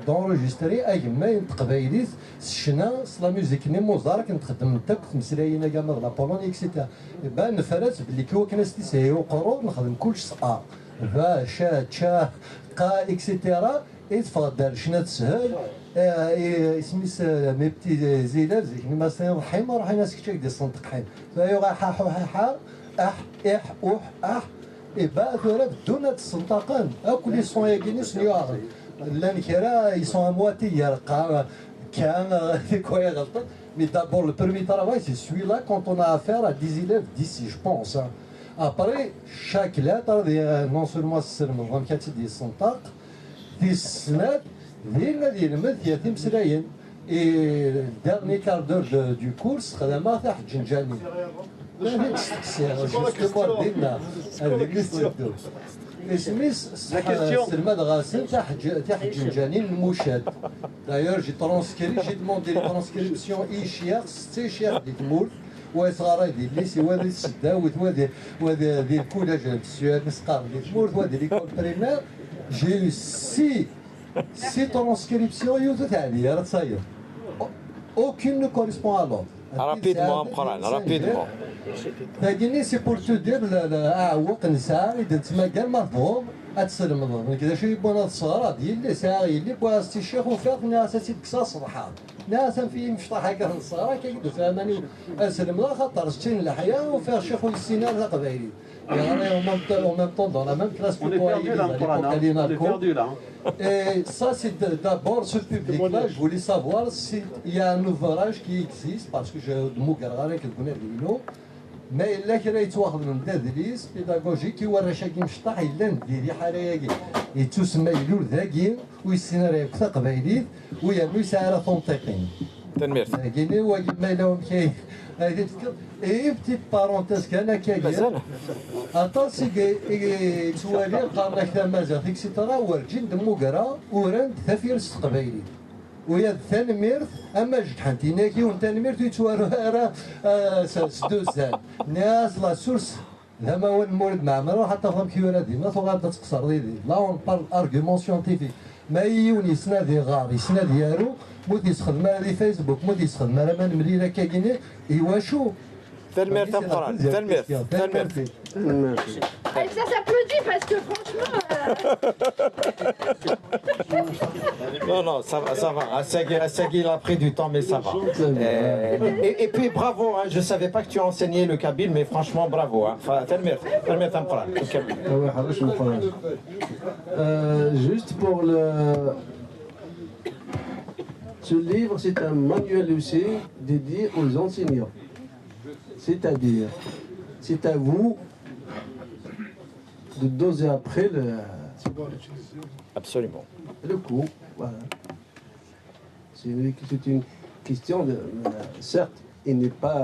d'enregistrer أجمع تقبايليت الشنا la musique ni Mozart كنخدم نتا كنت مسراينا كاع لا بولوني اكسيتيرا. et ben نفرت بلي كي كان استيساي وقرو نخدم كلش صقا فا شا تشا قا اكسيتيرا يتفضل شنا تسهل اسميس مي بتي زيلات زي كيما مثلا رحيمه راح ناس كتشك دي صنطق حيم فايو غا حا حا اح اح اوح اح. Et bah, ils sont ils sont à moitié. Mais d'abord, le premier travail, c'est celui-là quand on a affaire à 10 élèves d'ici, je pense. Après, chaque lettre, non seulement c'est le 24 des Santak, des Snap, et le dernier quart d'heure du cours, c'est la marque Djinjani. D'ailleurs, j'ai demandé les transcriptions ici, c'est cher des mots. وصغار ديالي سوا ديال السده وهذا ديال الكولاج السؤال مسقار ديال المور وهذا ليكول بريمير جي سي ترانسكريبسيون يوث عليا راه تصاير aucune ne correspond à l'autre. Rapidement, rapidement. C'est pour te dire أعوق نساء إذا تسمى كاع مرضوب أتسلم الضرب كذا شي يبغى الصغار ديالي ساعة اللي بغا استشيخ وفاق ناس تكسا صباحا ناس في مشطح هكا الصغار كيقدروا فهماني أسلم لا خاطر ستين الحياة وفيها شيخ السنان قبايلي. يعني en même temps dans la même classe que toi, et ça c'est d'abord ce public-là, je voulais savoir s'il y a un ouvrage qui existe, parce que j'ai de Mougarare qui connaît l'îlot, mais il a créé un tadlis pédagogique qui ورا شاكي مشطح إلا نديري حرايقي يتسمى يلول ذاكي ويسيناريو كثا قبايليت ويعملوا يسعر تنطيقين. تنمير. كاينين واجب ما لهم كاين. Et une petite parenthèse كان كاين أطاسي توالي قارنا كذا مازال إكسيترا ورجين دمو قرا ورند ثفير القبايلي ويا التنميرت أما جدحنتي ناكي والتنميرت يتوارو راه سدوزان ناس لا سورس هما هو المولد معمر حتى فهم كيورا ديما تغاد تقصر ديدي لا اون بارل ارغيومون سيونتيفيك ما يوني يسناد غار يسناد يارو مود يستخدم على فيسبوك مود يستخدم على من مليله كاينين ايواشو تنمير تنقران تنمير Ça s'applaudit parce que franchement... Non, ça va. Assagui, il a pris du temps, mais ça va. Et puis bravo, hein, je ne savais pas que tu enseignais le kabyle, mais franchement bravo. Hein. Juste pour ce livre, c'est un manuel aussi dédié aux enseignants. C'est-à-dire, c'est à vous de doser après Absolument. Le cours. Voilà. C'est une question de... certes, il n'est pas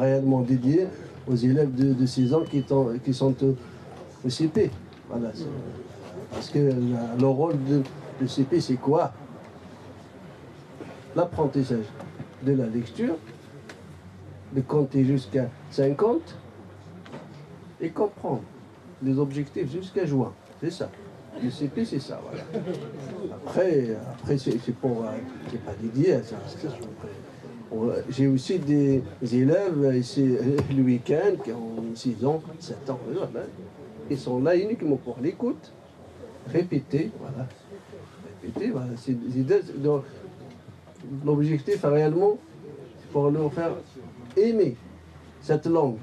réellement dédié aux élèves de 6 ans qui sont au CP. Voilà. Parce que le rôle de CP, c'est quoi? L'apprentissage de la lecture, de compter jusqu'à 50 et comprendre les objectifs jusqu'à juin. C'est ça. Le CP, c'est ça. Voilà. Après c'est pour... c'est pas dédié à ça. J'ai aussi des élèves ici, le week-end qui ont 6 ans, 7 ans. Ils sont là uniquement pour l'écoute, répéter, voilà. répéter. Voilà. Donc, l'objectif réellement, c'est pour leur faire aimer cette langue.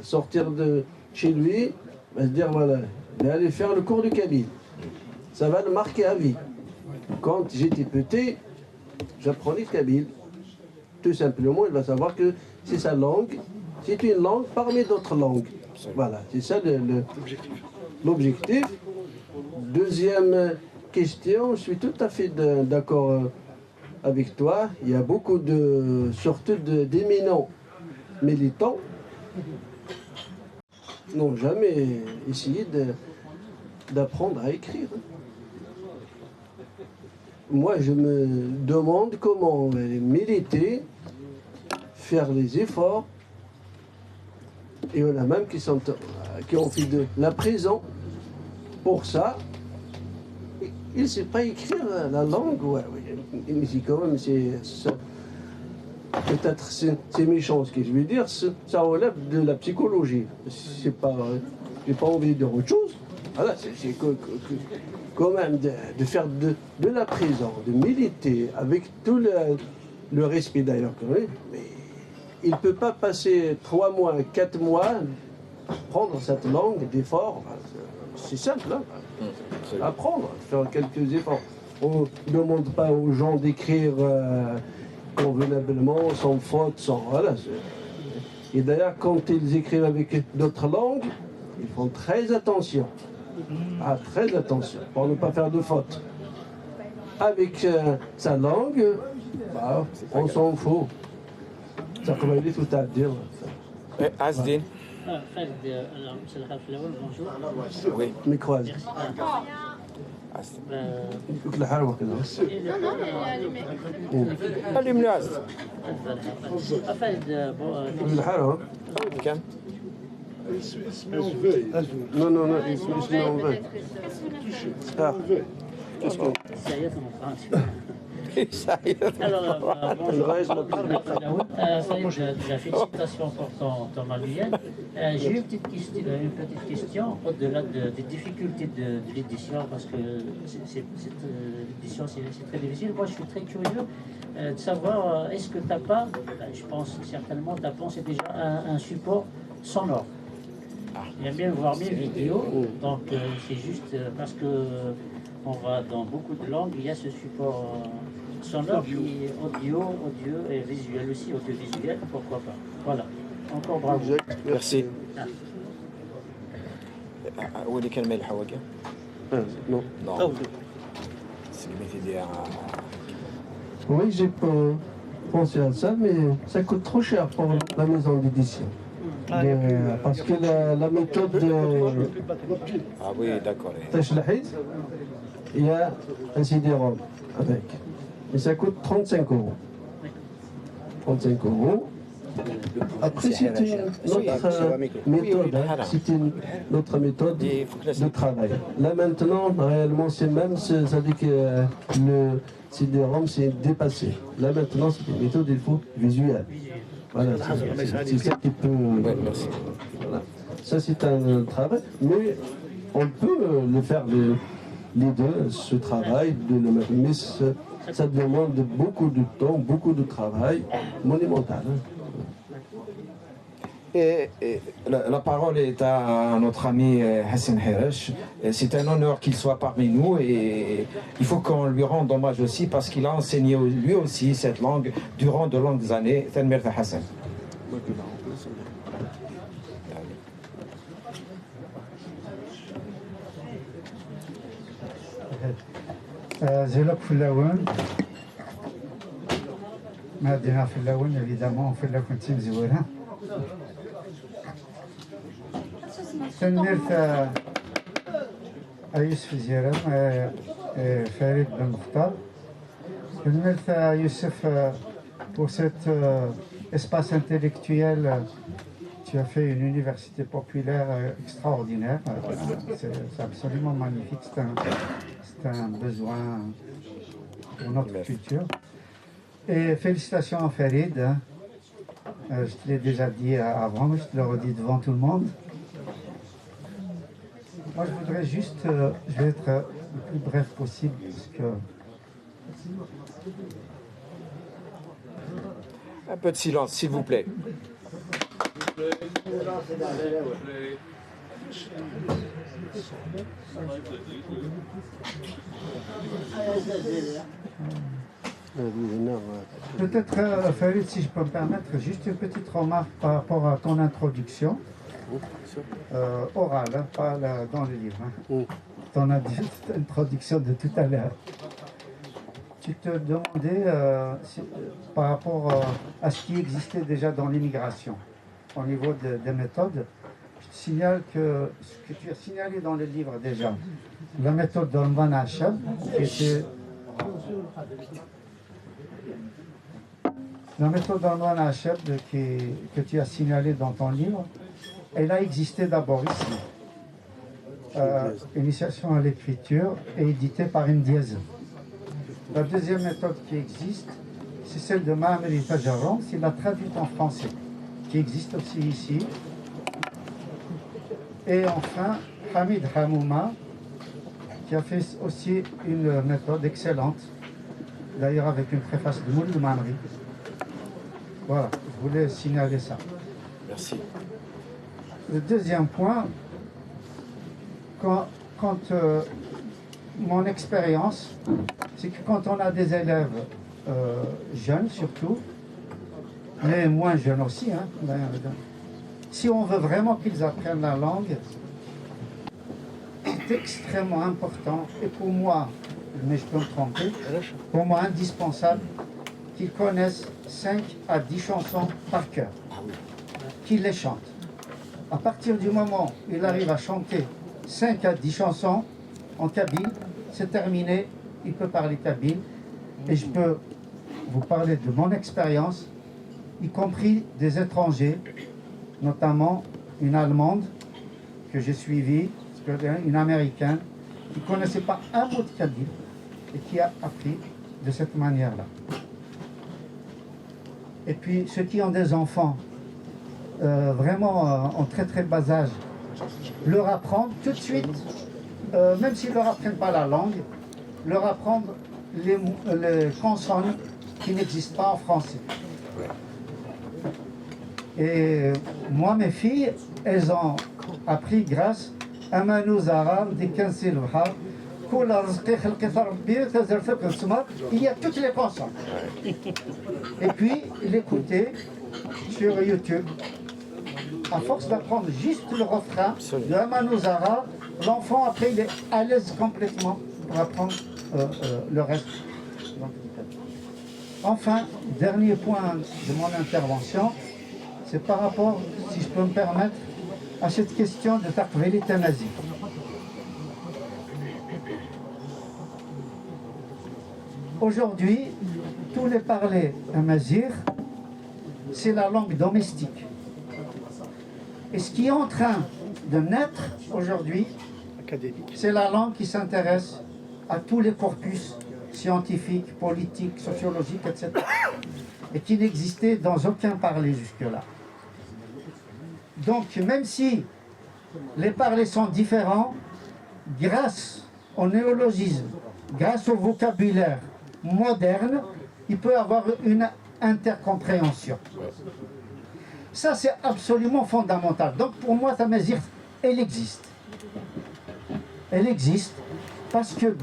Sortir de chez lui, se dire voilà, d'aller faire le cours du kabyle. Ça va le marquer à vie. Quand j'étais petit, j'apprenais le kabyle. Tout simplement, il va savoir que c'est sa langue, c'est une langue parmi d'autres langues. Voilà, c'est ça l'objectif. Deuxième question, je suis tout à fait d'accord avec toi. Il y a beaucoup surtout d'éminents militants n'ont jamais essayé d'apprendre à écrire. Moi, je me demande comment militer, faire les efforts. Et on a même qui ont fait de la prison pour ça. Il ne sait pas écrire la langue. Ouais, mais c'est quand même, peut-être c'est méchant ce que je veux dire, ça relève de la psychologie. C'est pas, j'ai pas envie de dire autre chose. Voilà, c'est quand même de faire de la prison, de militer avec tout le respect d'ailleurs que oui, mais il ne peut pas passer 3 mois, 4 mois, prendre cette langue d'effort. C'est simple, hein. Apprendre, faire quelques efforts. On ne demande pas aux gens d'écrire convenablement, sans faute, sans... Voilà. Et d'ailleurs, quand ils écrivent avec d'autres langues, ils font très attention. Ah, très attention, pour ne pas faire de faute. Avec sa langue, on s'en fout. Ça commence tout à dire. Asdin. Bonjour. Oui. Micro. Allume le Asd. Non, on veut. Alors, bonjour. Déjà, félicitations pour ton manuel. J'ai une petite question au-delà des difficultés de l'édition, parce que l'édition c'est très difficile. Moi, je suis très curieux de savoir, est-ce que tu n'as pas, je pense certainement, tu as pensé déjà à un support sonore. J'aime bien voir mes vidéos, donc c'est juste parce que on va dans beaucoup de langues, il y a ce support sonore qui est audio et visuel aussi, audiovisuel, pourquoi pas. Voilà, encore bravo. Merci. Où est le Hawaga? Non. Non. C'est le métier Oui, j'ai pensé à ça, mais ça coûte trop cher pour la maison d'édition. Parce que la méthode de... Ah oui, d'accord. Il y a un CD-ROM avec. Et ça coûte 35 €. 35 €. Après, c'est une autre méthode de travail. Là maintenant, réellement, c'est même, ça dit que le CD-ROM c'est dépassé. Là maintenant, c'est une méthode, il faut visuelle. Voilà, c'est ça qui peut... Voilà. Ça, c'est un travail, mais on peut le faire les deux, ce travail, mais ça demande beaucoup de temps, beaucoup de travail monumental. Et la parole est à notre ami Hassan Hiresh. C'est un honneur qu'il soit parmi nous et il faut qu'on lui rende hommage aussi parce qu'il a enseigné lui aussi cette langue durant de longues années. Tanmir Hassan. زيلك في اللون ما دينا في اللون évidemment في اللون كنت مزورها تنمرت يوسف زيران فريد بن مختار تنمرت يوسف pour cet espace intellectuel. Tu as fait une université populaire extraordinaire, c'est absolument magnifique, c'est un besoin pour notre culture. Et félicitations à Farid, je te l'ai déjà dit avant, je te le redis devant tout le monde. Moi je voudrais juste, je vais être le plus bref possible parce que Un peu de silence, s'il vous plaît. peut-être, Farid, si je peux me permettre, juste une petite remarque par rapport à ton introduction, orale, hein, pas dans le livre. Hein. Ton introduction de tout à l'heure. Tu te demandais par rapport à ce qui existait déjà dans l'immigration, au niveau des méthodes. Je te signale que ce que tu as signalé dans le livre déjà, la méthode d'Orman Hachab, qui était la méthode d'Orman Hachab que tu as signalé dans ton livre, elle a existé d'abord ici. Initiation à l'écriture et éditée par une dièse. La deuxième méthode qui existe, c'est celle de Mahamri Tajaran, c'est la traduite en français, qui existe aussi ici. Et enfin, Hamid Hamouma, qui a fait aussi une méthode excellente, d'ailleurs avec une préface de Moulid Mahamri. Voilà, je voulais signaler ça. Merci. Le deuxième point, quand mon expérience, c'est que quand on a des élèves jeunes surtout, mais moins jeunes aussi, hein, si on veut vraiment qu'ils apprennent la langue, c'est extrêmement important, et pour moi, mais je peux me tromper, pour moi indispensable, qu'ils connaissent 5 à 10 chansons par cœur, qu'ils les chantent. À partir du moment où il arrive à chanter 5 à 10 chansons en kabyle, c'est terminé, il peut parler kabyle. Et je peux vous parler de mon expérience, y compris des étrangers, notamment une Allemande que j'ai suivie, une Américaine, qui ne connaissait pas un mot de kabyle et qui a appris de cette manière-là. Et puis ceux qui ont des enfants, vraiment en très très bas âge, leur apprendre tout de suite, même s'ils ne leur apprennent pas la langue, leur apprendre les consonnes qui n'existent pas en français. Et moi, mes filles, elles ont appris grâce à Manou Zahra, des Kansilvha, il y a toutes les consonnes. Et puis, l'écouter sur YouTube. À force d'apprendre juste le refrain de Amanou Zahra, l'enfant après il est à l'aise complètement pour apprendre le reste. Enfin, dernier point de mon intervention, c'est par rapport, si je peux me permettre, à cette question de Taqveli Tamazi. Aujourd'hui, tous les parlers amazigh, c'est la langue domestique. Et ce qui est en train de naître aujourd'hui, c'est la langue qui s'intéresse à tous les corpus scientifiques, politiques, sociologiques, etc. Et qui n'existait dans aucun parler jusque-là. Donc, même si les parlers sont différents, grâce au néologisme, grâce au vocabulaire moderne, il peut y avoir une intercompréhension. Ça, c'est absolument fondamental. Donc, pour moi, Tamazight, elle existe. Elle existe parce que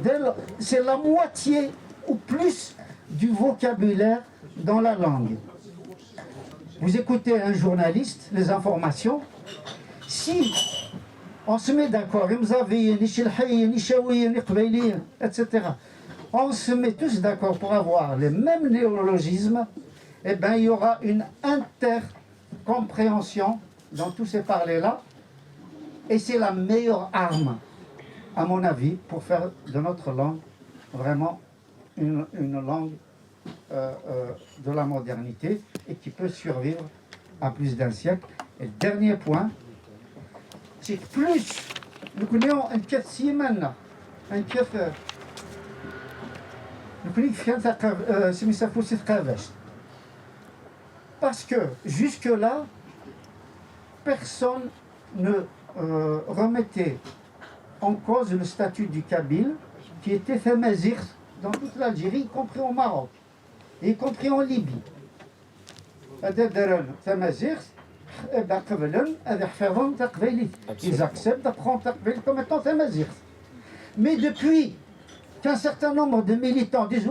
c'est la moitié ou plus du vocabulaire dans la langue. Vous écoutez un journaliste, les informations, si on se met d'accord, etc., on se met tous d'accord pour avoir les mêmes néologismes, eh bien, il y aura une intercompréhension dans tous ces parlers-là, et c'est la meilleure arme, à mon avis, pour faire de notre langue vraiment une langue de la modernité et qui peut survivre à plus d'un siècle. Et le dernier point, c'est que plus nous connaissons un كيف سيمنا un كيف parce que jusque-là, personne ne remettait en cause le statut du kabyle qui étaient Tamazight dans toute l'Algérie, y compris au Maroc, y compris en Libye. Ils acceptent d'apprendre comme étant Tamazight. Mais depuis qu'un certain nombre de militants disent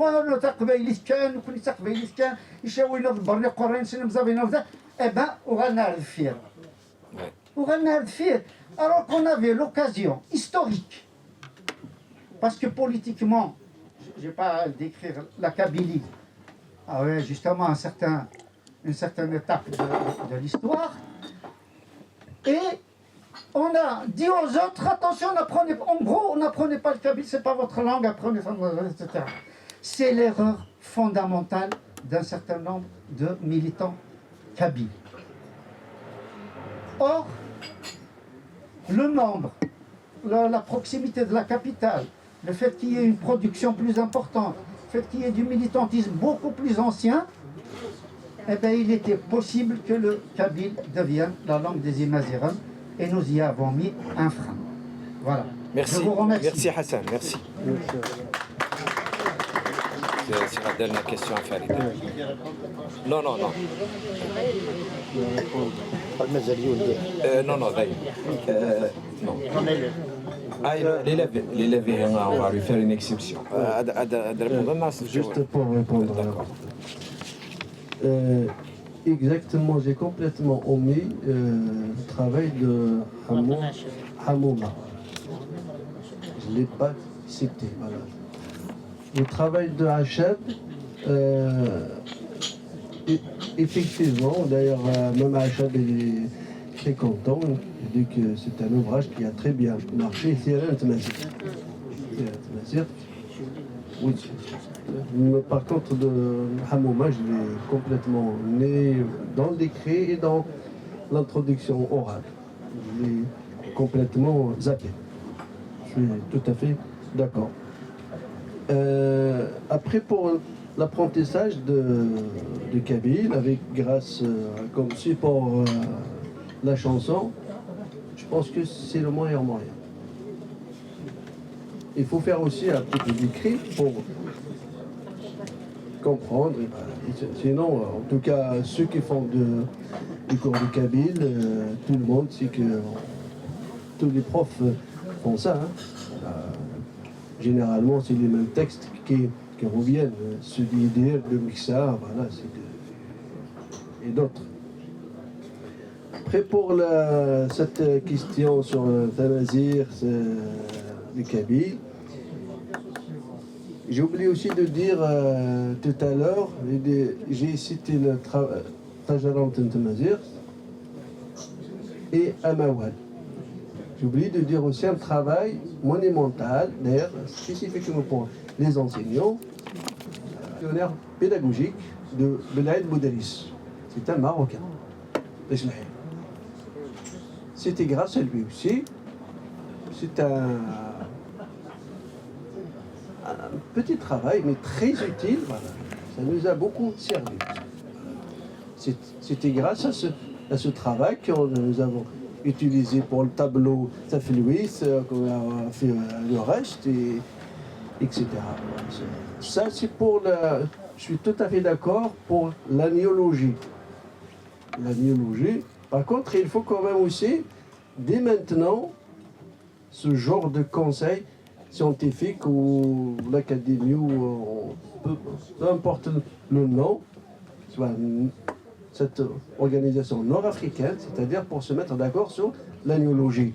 alors qu'on avait l'occasion historique, parce que politiquement, je ne vais pas décrire la Kabylie, justement une certaine étape de l'histoire, et on a dit aux autres, attention, n'apprenez pas le kabyle, c'est pas votre langue, apprenez ça, etc. C'est l'erreur fondamentale d'un certain nombre de militants kabyles. Or, le nombre, la proximité de la capitale, le fait qu'il y ait une production plus importante, le fait qu'il y ait du militantisme beaucoup plus ancien, il était possible que le kabyle devienne la langue des Imazighen. Et nous y avons mis un frein. Voilà. Merci. Je vous remercie. Merci Hassan, merci. C'est la dernière question à Farid. Non. Non, l'élève, on va lui faire une exception. Juste pour répondre. Exactement, j'ai complètement omis le travail de Hamouma. Je ne l'ai pas cité. Voilà. Le travail de Hachab, effectivement, d'ailleurs, même Hachab est très content. Il dit que c'est un ouvrage qui a très bien marché. Oui. Mais par contre, de Hamouma, je l'ai complètement né dans le décret et dans l'introduction orale. Je l'ai complètement zappé. Je suis tout à fait d'accord. Après, pour l'apprentissage de kabyle, grâce comme support la chanson, je pense que c'est le meilleur moyen. Il faut faire aussi un petit peu d'écrit pour comprendre. Sinon, en tout cas, ceux qui font du cours de kabyle, tout le monde sait que tous les profs font ça. Généralement, c'est les mêmes textes qui reviennent. Ceux d'IDR, de Mixar, voilà, et d'autres. Après, pour cette question sur Tamazight, le kabyle, j'ai oublié aussi de dire tout à l'heure, j'ai cité le Tajarant Tamazight et Amawal. J'ai oublié de dire aussi un travail monumental, d'ailleurs spécifiquement pour les enseignants, pionnière pédagogique de Belaïd Boudaris. C'est un Marocain. C'était grâce à lui aussi. C'est un petit travail, mais très utile. Voilà. Ça nous a beaucoup servi. C'était grâce à ce travail que nous avons utilisé pour le tableau Taflouis, qu'on a fait le reste, etc. Ça, c'est pour je suis tout à fait d'accord pour l'agnéologie. L'agnéologie. Par contre, il faut quand même aussi, dès maintenant, ce genre de conseil scientifique ou l'académie ou peu importe le nom, soit cette organisation nord-africaine, c'est-à-dire pour se mettre d'accord sur l'agnéologie.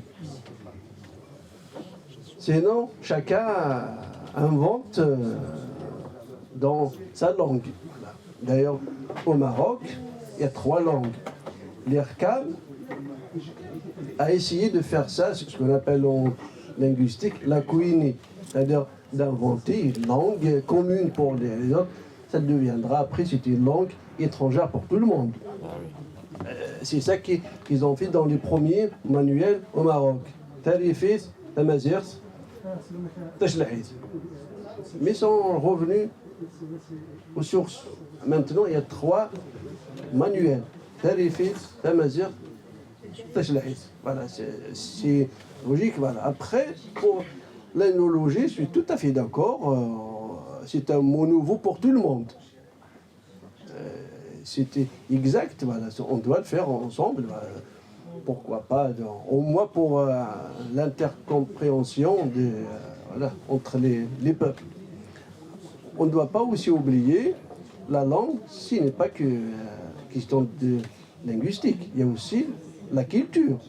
Sinon, chacun invente dans sa langue. D'ailleurs, au Maroc, il y a 3 langues. L'IRCAM a essayé de faire ça, ce qu'on appelle en linguistique la couinie, c'est-à-dire d'inventer une langue commune pour les autres. Ça deviendra après, c'est une langue étrangère pour tout le monde. C'est ça qu'ils ont fait dans les premiers manuels au Maroc. Tarifis, Tamazight, Tashlahit. Mais ils sont revenus aux sources. Maintenant, il y a 3 manuels. Tarifis, Tamazight, Tashlahit. Voilà, c'est logique. Voilà. Après, pour l'ethnologie, je suis tout à fait d'accord, c'est un mot nouveau pour tout le monde. C'était exact, voilà, on doit le faire ensemble. Voilà. Pourquoi pas, au moins pour l'intercompréhension voilà, entre les peuples. On ne doit pas aussi oublier la langue, ce n'est pas que question de linguistique, il y a aussi la culture.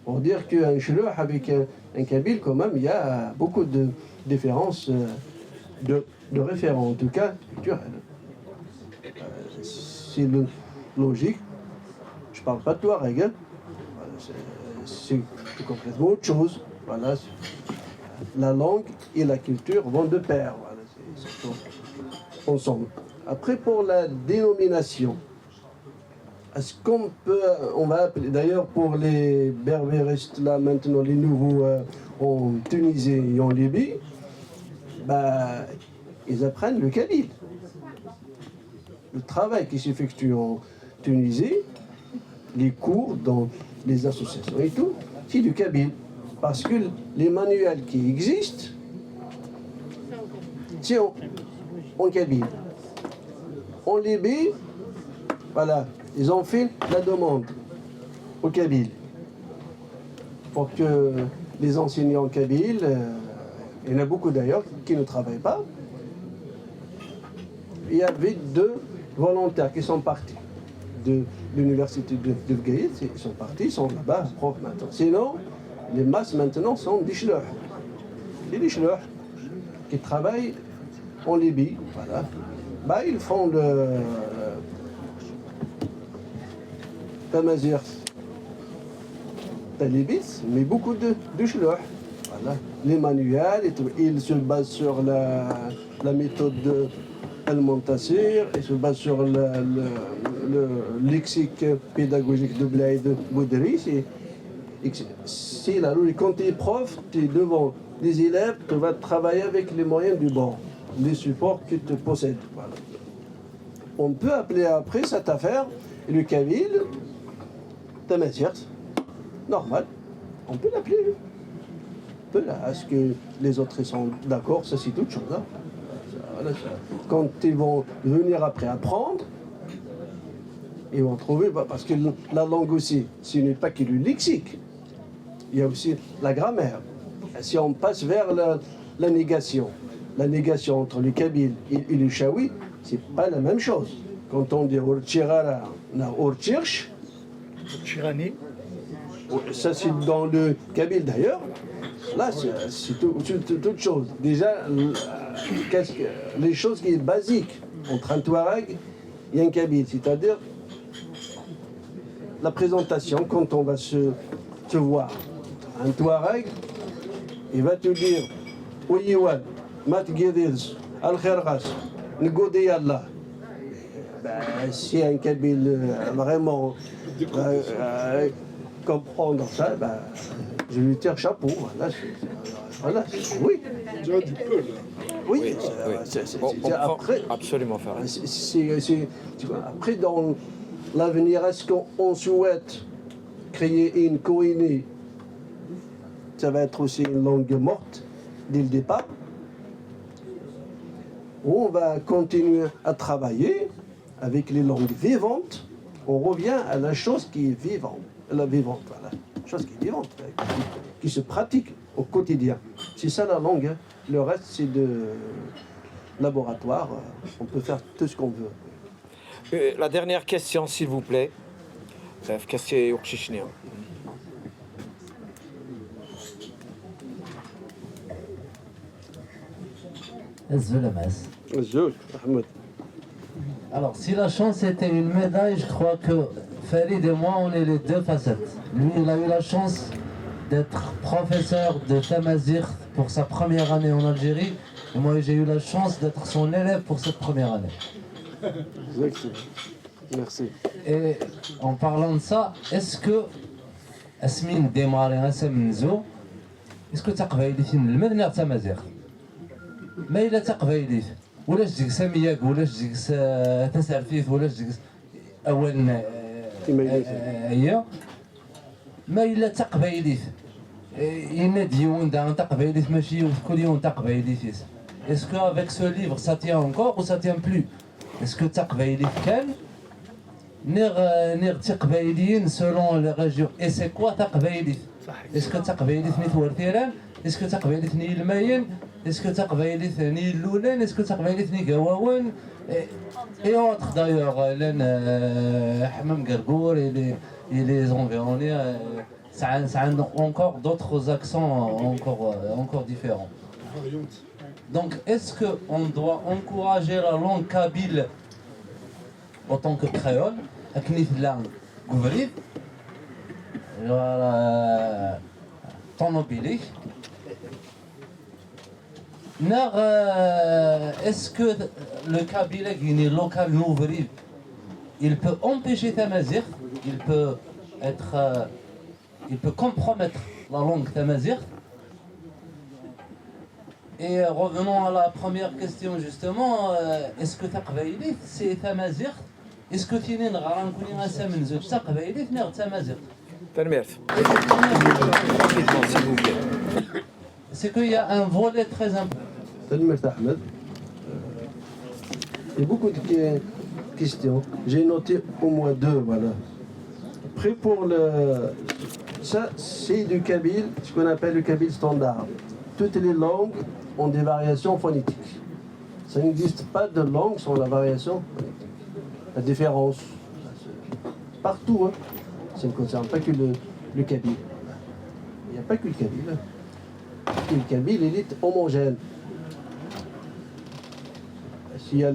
Pour dire qu'un Chloh avec un Kabyle, quand même, il y a beaucoup de différences de référents, en tout cas culturelles. C'est logique. Je ne parle pas de Touareg, hein. C'est complètement autre chose. Voilà. La langue et la culture vont de pair, voilà. C'est ensemble. Après, pour la dénomination, est-ce qu'on peut, on va appeler, d'ailleurs pour les berbéristes là maintenant, les nouveaux en Tunisie et en Libye, bah, ils apprennent le kabyle. Le travail qui s'effectue en Tunisie, les cours dans les associations et tout, c'est du kabyle. Parce que les manuels qui existent, c'est en kabyle. En Libye, voilà, ils ont fait la demande au kabyle pour que les enseignants kabyles, il y en a beaucoup d'ailleurs qui ne travaillent pas. Il y avait 2 volontaires qui sont partis de l'université de Bgaïd, ils sont partis, ils sont là-bas, profs maintenant. Sinon, les masses maintenant sont des Chloh. Les Chloh qui travaillent en Libye, voilà. Bah, ils font le Tamazir Talibis, mais beaucoup de Chloh. Voilà. Les manuels et tout. Ils se basent sur la méthode de Al-Montassir, ils se basent sur le lexique pédagogique de Blaïd Boudri. C'est la logique. Quand tu es prof, tu es devant les élèves, tu vas travailler avec les moyens du bord, les supports que tu possèdes. Voilà. On peut appeler après cette affaire le kabyle Tamazir, normal. On peut l'appeler. Est-ce que les autres sont d'accord? Ça, c'est autre chose. Hein. Voilà, quand ils vont venir après apprendre, ils vont trouver, parce que la langue aussi, ce n'est pas que le lexique, il y a aussi la grammaire. Si on passe vers la négation entre le kabyle et le chaoui, c'est pas la même chose. Quand on dit Urchirara, na Urchirch, ça c'est dans le kabyle d'ailleurs, là c'est toute chose. Déjà, les choses qui sont basiques entre un Touareg et un kabyle, c'est-à-dire la présentation, quand on va se voir. Un Touareg, il va te dire Ouyiwan, Mat Guédils, Al-Khergas, Ngoudi Allah. Si un kabyle vraiment comprendre ça, je lui tire chapeau. Voilà, oui. Déjà du peu, là. Oui, après, absolument faire. Après, dans l'avenir, est-ce qu'on souhaite créer une Koiné? Ça va être aussi une langue morte dès le départ. On va continuer à travailler avec les langues vivantes. On revient à la chose qui est vivante. La vivante, voilà. La chose qui est vivante, qui se pratique au quotidien. C'est ça la langue. Hein. Le reste, c'est de laboratoire. On peut faire tout ce qu'on veut. La dernière question, s'il vous plaît. Question Youkchichnia. Alors, si la chance était une médaille, je crois que Farid et moi, on est les 2 facettes. Lui, il a eu la chance d'être professeur de Tamazir pour sa première année en Algérie. Et moi, j'ai eu la chance d'être son élève pour cette première année. Exactement. Merci. Et en parlant de ça, est-ce que Asmine démarre Assamnzo, est-ce que tu as dit le Medina Tamazir? Mais il a تقبيلي ولا جديك سمياك ولا جديك تسعفيف ولا جديك أول هي ما إلا تقبيلي Est-ce qu'avec ce livre ça tient encore ou ça tient plus? Est-ce que Taqbaïli Ken Nir Taqbaïliyin selon les régions? Et c'est quoi Taqbaïli? Est-ce que Taqbaïli ni Twartiran? Est-ce que Taqbaïli ni Ilmayin? Est-ce que Taqbaïli ni Loulen? Est-ce que Taqbaïli ni Gawawan? Et autres d'ailleurs, Hamam Gargour et les environnés, ça a encore d'autres accents encore différents. Donc, est-ce qu'on doit encourager la langue kabyle autant que créole, avec une langue gouvernie, tonobili? Est-ce que le kabyle guinéen local nouvelle, il peut empêcher Tamazigh, il peut compromettre la langue Tamazigh? Et revenons à la première question justement, est-ce que Taqbaïli c'est Tamazigh? Est-ce que tu n'es pas un peu Taqbaïli ou Tamazigh? C'est qu'il y a un volet très important. Ahmed. Il y a beaucoup de questions. J'ai noté au moins 2, voilà. Après pour ça, c'est du kabyle, ce qu'on appelle le kabyle standard. Toutes les langues ont des variations phonétiques. Ça n'existe pas de langue sans la variation phonétique. La différence, partout, hein. Ça ne concerne pas que le kabyle. Il n'y a pas que le kabyle. Le kabyle, il est homogène. S'il y a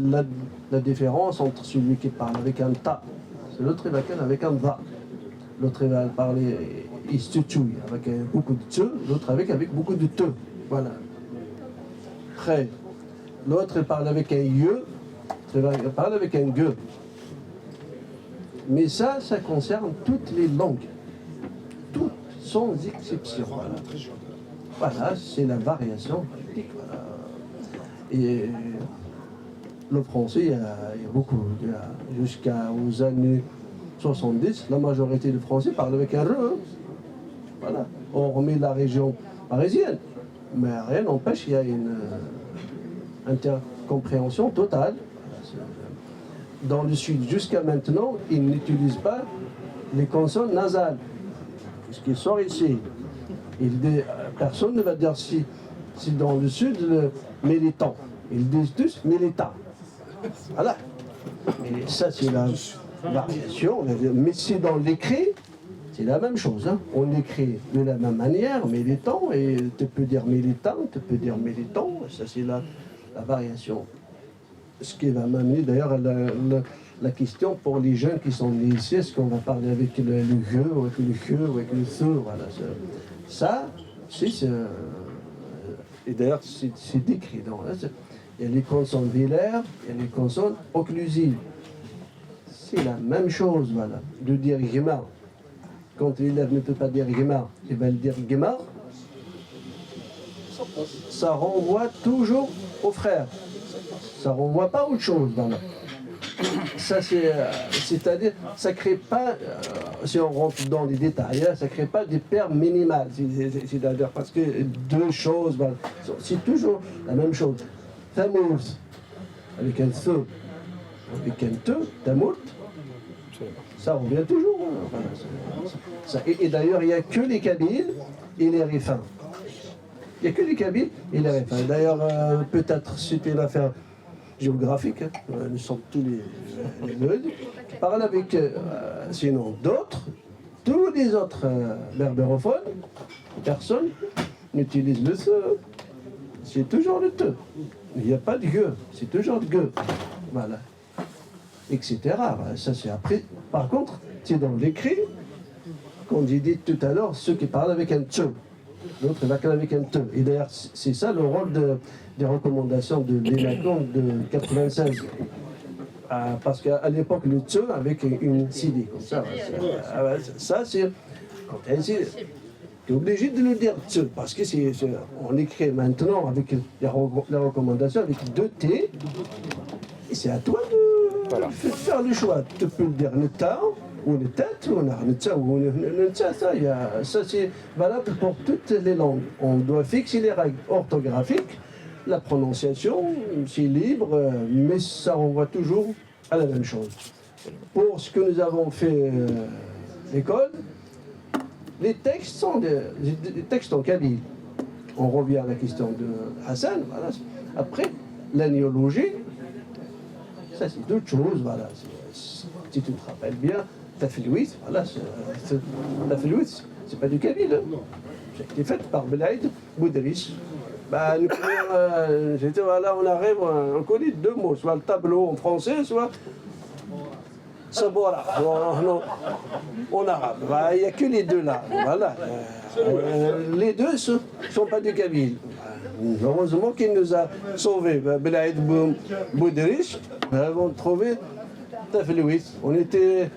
la différence entre celui qui parle avec un ta, l'autre il va parler avec un va. L'autre il va parler, il se tue avec beaucoup de te, l'autre avec beaucoup de te. Voilà. Après, l'autre il parle avec un ye, il va parler avec un ge. Mais ça concerne toutes les langues. Toutes, sans exception. Voilà, c'est la variation. Voilà. Et le français, il y a beaucoup. Jusqu'aux années 70, la majorité des Français parlent avec un re. Voilà. Hormis la région parisienne. Mais rien n'empêche, il y a une intercompréhension totale. Dans le sud, jusqu'à maintenant, ils n'utilisent pas les consonnes nasales. Puisqu'ils sont ici. Personne ne va dire si dans le sud, le militant. Ils disent tous militant. Voilà. Et ça, c'est la variation. Mais c'est dans l'écrit, c'est la même chose. Hein. On écrit de la même manière, militant, et tu peux dire militant, tu peux dire militant. Ça, c'est la variation. Ce qui va m'amener d'ailleurs à la question pour les jeunes qui sont nés ici, est-ce qu'on va parler avec le ge, ou avec le che, ou avec le se, voilà. Ça, et d'ailleurs, c'est décrit. Donc, là, il y a les consonnes vélaires, il y a les consonnes occlusives. C'est la même chose, voilà. De dire gima. Quand l'élève ne peut pas dire gima, il va le dire gima. Ça renvoie toujours au frère. Ça renvoie pas à autre chose, voilà. Ça, c'est-à-dire, ça crée pas, si on rentre dans les détails, ça crée pas des paires minimales. C'est-à-dire, parce que deux choses, voilà, c'est toujours la même chose. Tamours, avec un se, avec un te, tamourt, ça revient toujours. Voilà, et d'ailleurs, il n'y a que les kabyles et les rifins. Il n'y a que les kabyles et les rifins. D'ailleurs, peut-être c'était une affaire géographique, hein. Nous sommes tous les deux. Je parle avec, sinon d'autres, tous les autres berbérophones, personne n'utilise le se. C'est toujours le te. Il n'y a pas de gueux, c'est toujours de gueux. Voilà. Etc. Ça c'est après. Par contre, c'est dans l'écrit, comme j'ai dit tout à l'heure, ceux qui parlent avec un te. L'autre va parler avec un te. Et d'ailleurs, c'est ça le rôle des recommandations de l'ENACOM de 96. Parce qu'à l'époque, le te avec une CD, comme ça. Ça c'est. Quand tu es obligé de le dire te, parce que on écrit maintenant avec les recommandations avec 2 T, et c'est à toi de faire le choix. Tu peux le dire le ta, Ça c'est valable pour toutes les langues. On doit fixer les règles orthographiques, la prononciation, c'est libre, mais ça renvoie toujours à la même chose. Pour ce que nous avons fait à l'école, les textes sont des textes en kabyle. On revient à la question de Hassan. Voilà. Après, l'agnéologie, ça c'est d'autres choses. Voilà. Si tu te rappelles bien, Tafilwit, voilà, Tafilwit, c'est pas du kabyle. Hein. Ça a été fait par Belaïd Boudris. Bah, voilà, on arrive, on connaît deux mots, soit le tableau en français, soit Sabora, en arabe. Bah, il n'y a que les deux là. Voilà. Les deux ne sont pas du kabyle. Heureusement qu'il nous a sauvés. Belaïd Boudris, nous avons trouvé Tafilwit. On était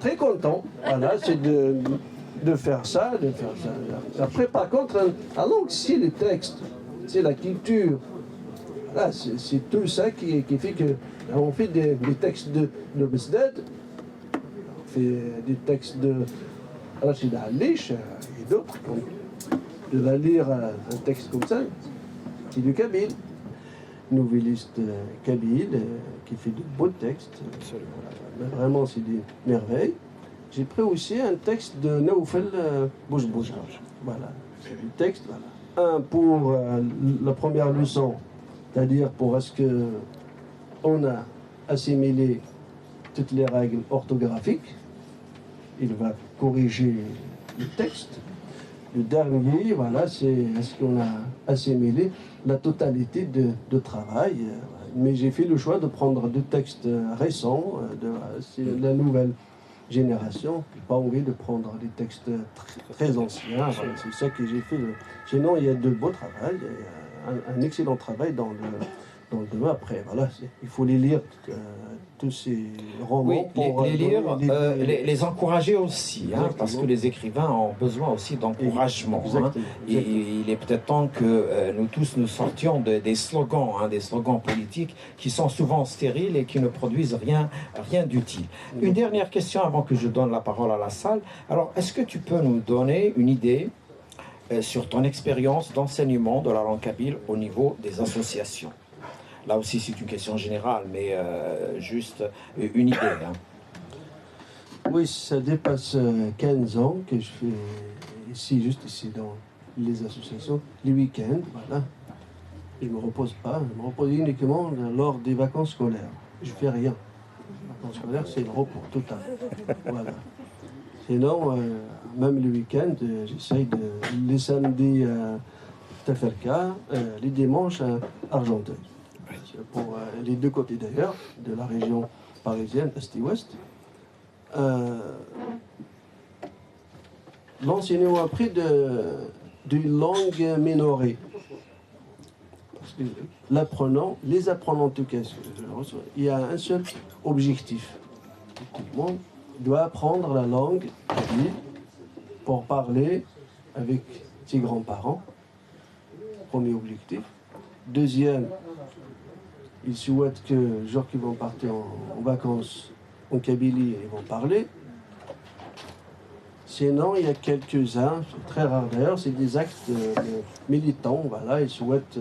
très contents, voilà, c'est de faire ça, Après, par contre, la langue, c'est le texte, c'est la culture. Voilà, c'est tout ça qui fait que on fait des textes de Besded, on fait des textes de Rachid Alish et d'autres. De la lire un texte comme ça, c'est du kabyle. Nouvelliste kabyle qui fait de beaux textes. Vraiment, c'est des merveilles. J'ai pris aussi un texte de Naoufel Boujbouj. Voilà, c'est du texte. Voilà. Un pour la première leçon, c'est-à-dire pour est-ce que on a assimilé toutes les règles orthographiques. Il va corriger le texte. Le dernier, voilà, c'est est-ce qu'on a assimilé la totalité de travail. Mais j'ai fait le choix de prendre deux textes récents, c'est la nouvelle génération. Je n'ai pas envie de prendre des textes très anciens. Voilà, c'est ça que j'ai fait. Sinon, il y a de beaux travaux, un excellent travail dans le domaine. Après, voilà, il faut les lire, tous ces romans. Oui, pour les lire, les encourager aussi, hein, parce que les écrivains ont besoin aussi d'encouragement. Hein. Il est peut-être temps que nous tous nous sortions des slogans, hein, des slogans politiques qui sont souvent stériles et qui ne produisent rien d'utile. Une dernière question avant que je donne la parole à la salle. Alors, est-ce que tu peux nous donner une idée sur ton expérience d'enseignement de la langue kabyle au niveau des associations? Là aussi, c'est une question générale, mais juste une idée. Hein. Oui, ça dépasse 15 ans que je fais juste ici, dans les associations, les week-ends, voilà. Je ne me repose pas, je me repose uniquement lors des vacances scolaires. Je ne fais rien. Les vacances scolaires, c'est le repos total. Voilà. Sinon, même le week-end, j'essaye les samedis à Taferka, les dimanches à Argenteuil. Pour les deux côtés d'ailleurs, de la région parisienne, est et ouest. L'enseignement a pris d'une langue minorée. Parce que les apprenants en tout cas, il y a un seul objectif. Tout le monde doit apprendre la langue pour parler avec ses grands-parents. Premier objectif. Deuxième, ils souhaitent que les gens qui vont partir en vacances en Kabylie, ils vont parler. Sinon, il y a quelques-uns, c'est très rare d'ailleurs, c'est des actes militants, voilà, ils souhaitent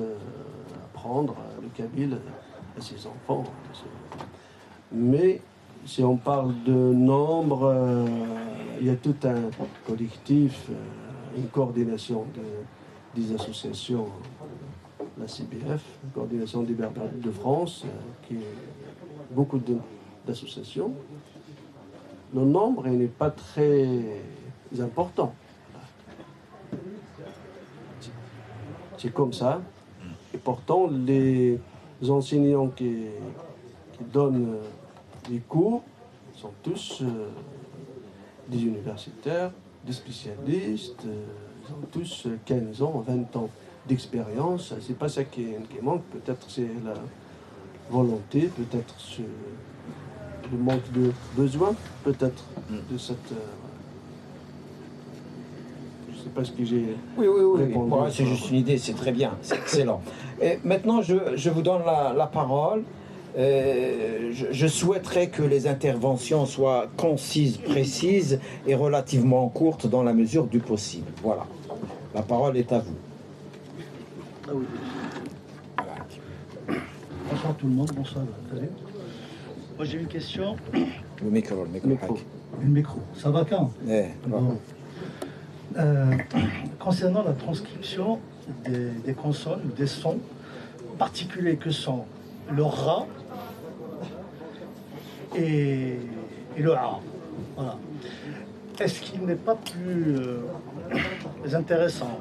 apprendre le kabyle à ses enfants. Mais si on parle de nombre, il y a tout un collectif, une coordination des associations. La CBF, la Coordination des Berbères de France, qui est beaucoup d'associations. Le nombre n'est pas très important. C'est comme ça. Et pourtant, les enseignants qui donnent les cours sont tous des universitaires, des spécialistes, ils ont tous 15 ans, 20 ans d'expérience. C'est pas ça qui manque, peut-être c'est la volonté, peut-être le manque de besoin, peut-être de cette... je sais pas ce que j'ai répondu. Voilà, c'est juste une idée, c'est très bien, c'est excellent. Et maintenant, je vous donne la parole Je souhaiterais que les interventions soient concises, précises et relativement courtes dans la mesure du possible. Voilà. La parole est à vous. Bonsoir tout le monde, bonsoir. Moi j'ai une question. Le micro. Le micro. Ça va quand bon. Concernant la transcription des consonnes, des sons particuliers que sont le ra et le a. Voilà. Est-ce qu'il n'est pas plus intéressant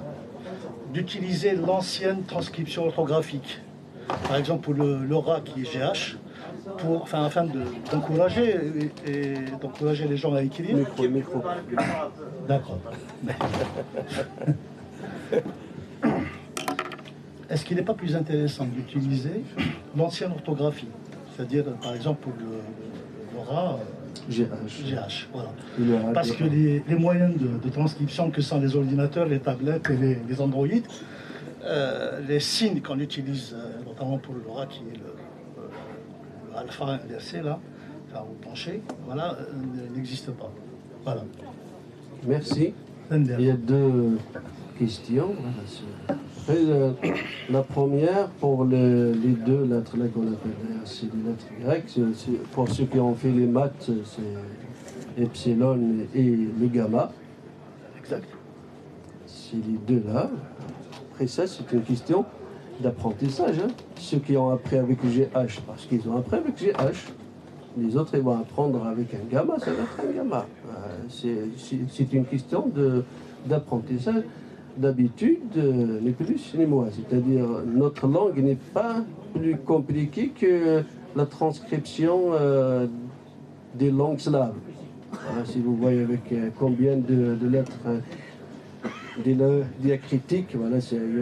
d'utiliser l'ancienne transcription orthographique, par exemple pour le ra qui est GH, afin d'encourager les gens à écrire. Micro. D'accord. Est-ce qu'il n'est pas plus intéressant d'utiliser l'ancienne orthographie, c'est-à-dire par exemple pour le ra GH, voilà. Parce que les moyens de transcription que sont les ordinateurs, les tablettes et les Android, les signes qu'on utilise, notamment pour le ra qui est le alpha inversé là, enfin au penché, voilà, n'existe pas. Voilà. Merci. Il y a deux questions. La première, pour les deux lettres là qu'on appelle, c'est des lettres grecques. Pour ceux qui ont fait les maths, c'est epsilon et le gamma. Exact. C'est les deux là. Après ça, c'est une question d'apprentissage. Hein. Ceux qui ont appris avec GH, parce qu'ils ont appris avec GH. Les autres, ils vont apprendre avec un gamma, ça va être un gamma. C'est une question d'apprentissage, d'habitude, ni plus ni moins. C'est-à-dire, notre langue n'est pas plus compliquée que la transcription des langues slaves. Voilà, si vous voyez avec combien de lettres, des diacritiques, voilà,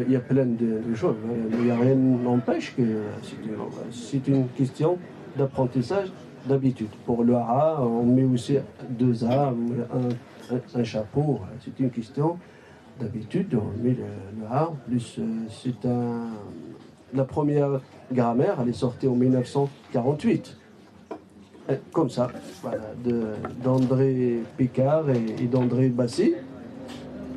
il y a plein de choses. Il n'y a rien n'empêche que c'est une question d'apprentissage. D'habitude, pour le A, on met aussi deux A, un chapeau. C'est une question d'habitude. On met le A. Plus, la première grammaire, elle est sortie en 1948. Comme ça, voilà, d'André Picard et d'André Bassi,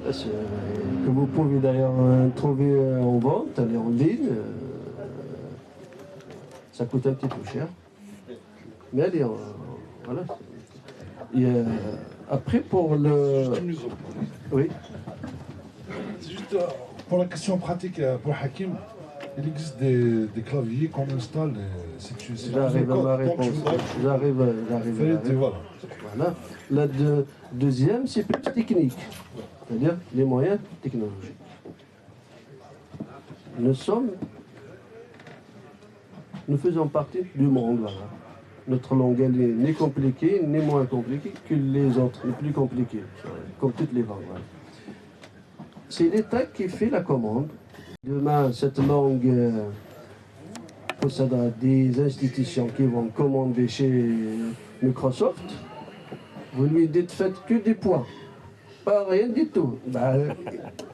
que vous pouvez d'ailleurs trouver en vente, elle est en ligne. Ça coûte un petit peu cher. Mais allez, voilà. Et, après, pour le... Oui. C'est juste pour la question pratique pour Hakim, il existe des claviers qu'on installe. J'arrive à ma réponse. J'arrive. Voilà. La deuxième, c'est plus technique. C'est-à-dire les moyens technologiques. Nous faisons partie du monde, voilà. Notre langue, elle est ni compliquée, ni moins compliquée que les autres, les plus compliquées, comme toutes les langues. Voilà. C'est l'État qui fait la commande. Demain, cette langue possédera des institutions qui vont commander chez Microsoft. Vous lui dites, faites que des points, pas rien du tout. Ben,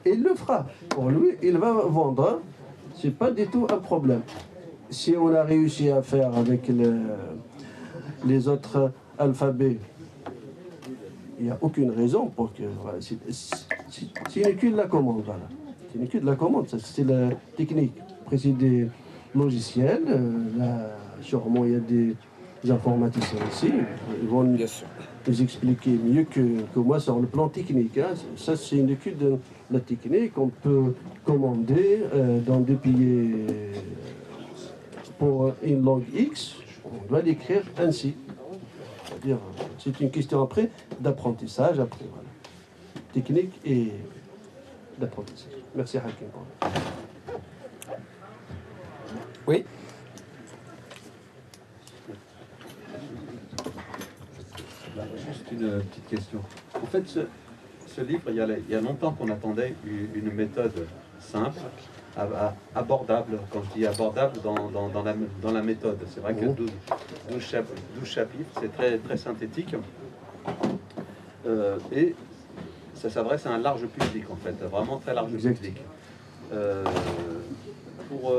il le fera. Pour lui, il va vendre. C'est pas du tout un problème. Si on a réussi à faire avec les autres alphabets, il n'y a aucune raison pour que... Voilà, c'est une que de la commande, voilà. C'est une que de la commande, c'est la technique. Après, c'est des logiciels, là, sûrement il y a des informaticiens ici, ils vont nous expliquer mieux que moi sur le plan technique. Hein. Ça, c'est une étude de la technique, on peut commander dans des pays... Pour une langue X, on doit l'écrire ainsi. C'est-à-dire, c'est une question après d'apprentissage, après, voilà. Technique et d'apprentissage. Merci Hakim. Oui. Juste une petite question. En fait, ce livre, il y a longtemps qu'on attendait une méthode simple, abordable, quand je dis abordable dans la méthode. C'est vrai que 12 chapitres, c'est très, très synthétique. Et ça s'adresse à un large public, en fait, vraiment très large public. Pour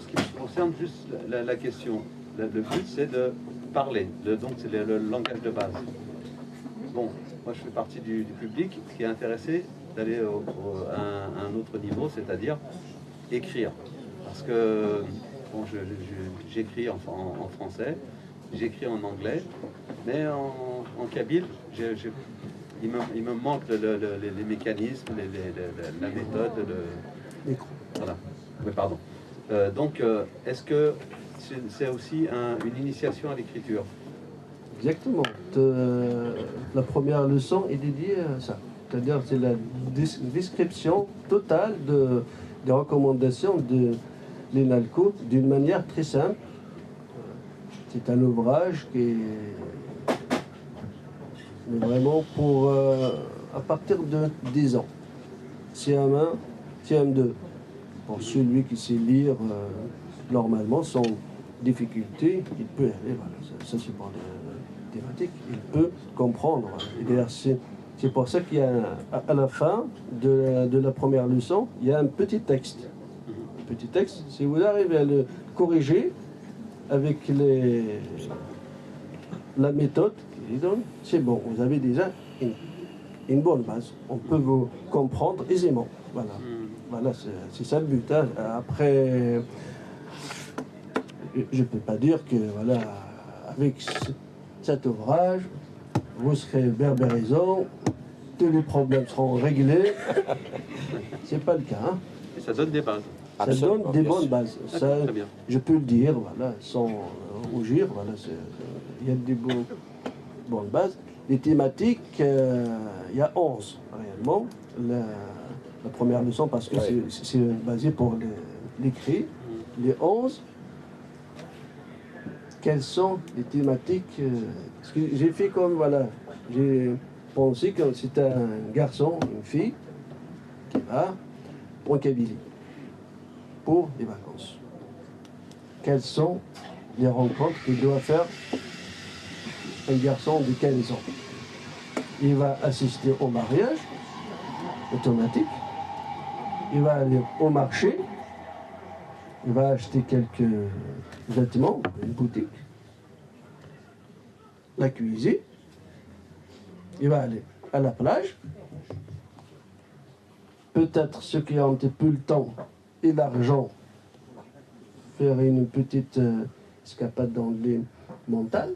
ce qui me concerne, juste la question, le but, c'est de parler. Donc, c'est le langage de base. Bon, moi, je fais partie du public qui est intéressé d'aller à un autre niveau, c'est-à-dire écrire. Parce que bon, j'écris en français, j'écris en anglais, mais en kabyle, il me manque les mécanismes, la méthode, voilà. Oui, pardon. Donc, est-ce que c'est aussi une initiation à l'écriture? Exactement. La première leçon est dédiée à ça. C'est-à-dire c'est la description totale des recommandations de l'INALCO d'une manière très simple. C'est un ouvrage qui est vraiment pour à partir de 10 ans. CM1, CM2. Pour celui qui sait lire normalement sans difficulté, il peut aller, voilà, ça c'est pour les thématiques, il peut comprendre. Et d'ailleurs, c'est pour ça qu'il y a à la fin de la première leçon, il y a un petit texte. Un petit texte, si vous arrivez à le corriger avec la méthode qu'il donne, c'est bon, vous avez déjà une bonne base. On peut vous comprendre aisément. Voilà. Voilà, c'est ça le but. Hein. Après, je ne peux pas dire que voilà, avec cet ouvrage, vous serez berbérisant, tous les problèmes seront réglés. C'est pas le cas. Hein. Et ça donne des bases. Ça donne des bonnes bases. Ça, je peux le dire, voilà, sans rougir. Voilà, il y a des bonnes bases. Les thématiques, il y a 11 réellement. La première leçon, parce que c'est basé pour l'écrit. Les 11, quelles sont les thématiques parce que j'ai fait comme, voilà, j'ai pensé que c'était un garçon, une fille, qui va en Kabylie pour les vacances. Quelles sont les rencontres qu'il doit faire un garçon de 15 ans? Il va assister au mariage automatique. Il va aller au marché, il va acheter quelques vêtements, une boutique, la cuisine, il va aller à la plage. Peut-être ceux qui ont un petit peu le temps et l'argent, faire une petite escapade dans les montagnes.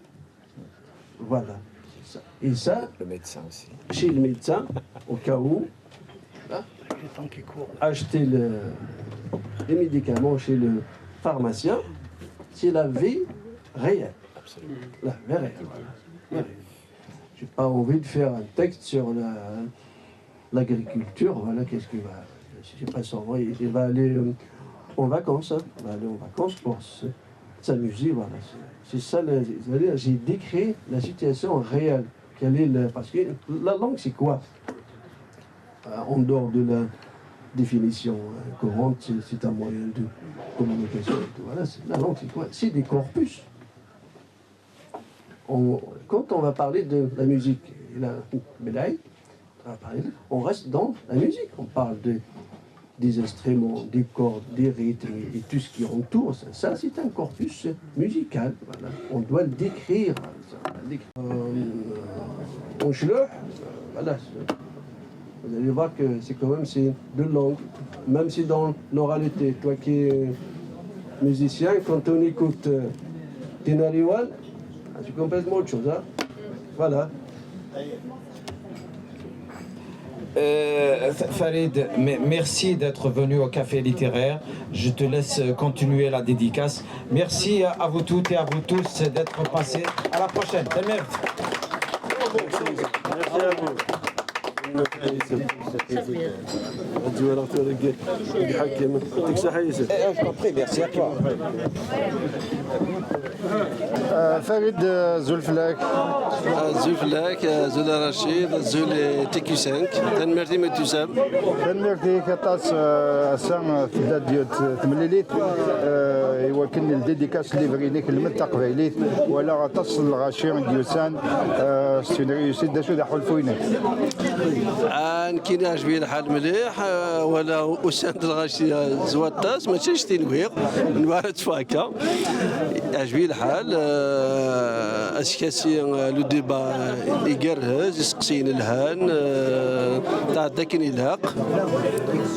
Voilà, c'est ça. Et ça, le médecin aussi. Chez le médecin, au cas où, là, acheter les médicaments chez le pharmacien, c'est la vie réelle. Absolument. La vie réelle. Voilà. Je n'ai pas envie de faire un texte sur l'agriculture. Voilà, qu'est-ce qu'il va. Je sais pas son vrai, il va aller en vacances. Hein. Il va aller en vacances pour s'amuser. Voilà. C'est ça, j'ai décrit la situation réelle. Parce que la langue, c'est quoi? En dehors de la définition courante, c'est un moyen de communication. Voilà, la langue, c'est quoi? C'est des corpus. Quand on va parler de la musique, on reste dans la musique. On parle des instruments, des cordes, des rythmes et tout ce qui entoure. Ça c'est un corpus musical. Voilà. On doit le décrire. En shloh, voilà. Vous allez voir que c'est quand même deux langues, même si dans l'oralité, toi qui es musicien, quand on écoute Tenariwan, c'est complètement autre chose. Hein? Voilà. Farid, merci d'être venu au Café Littéraire. Je te laisse continuer la dédicace. Merci à vous toutes et à vous tous d'être passés. À la prochaine. Merci à vous. Merci à toi. فريد زولفلاك زولفلاك زول رشيد زول تيكي 5 تنمرتي متوسام تنمرتي كطاس سان تداد ديال تمليليت يوكلني الديديكاس اللي فرينيك المنطقه قبيليت ولا تصل الغاشي ديوسان سي ريوسيت داشو دا حلفوينك كاين عجبي الحال مليح ولا اساند الغاشي زواتاس ماشي تنويق نوارد فاكا عجبي الحال اسكاسي لو ديبا يقرهز يسقسين الهان تاع داكن الهاق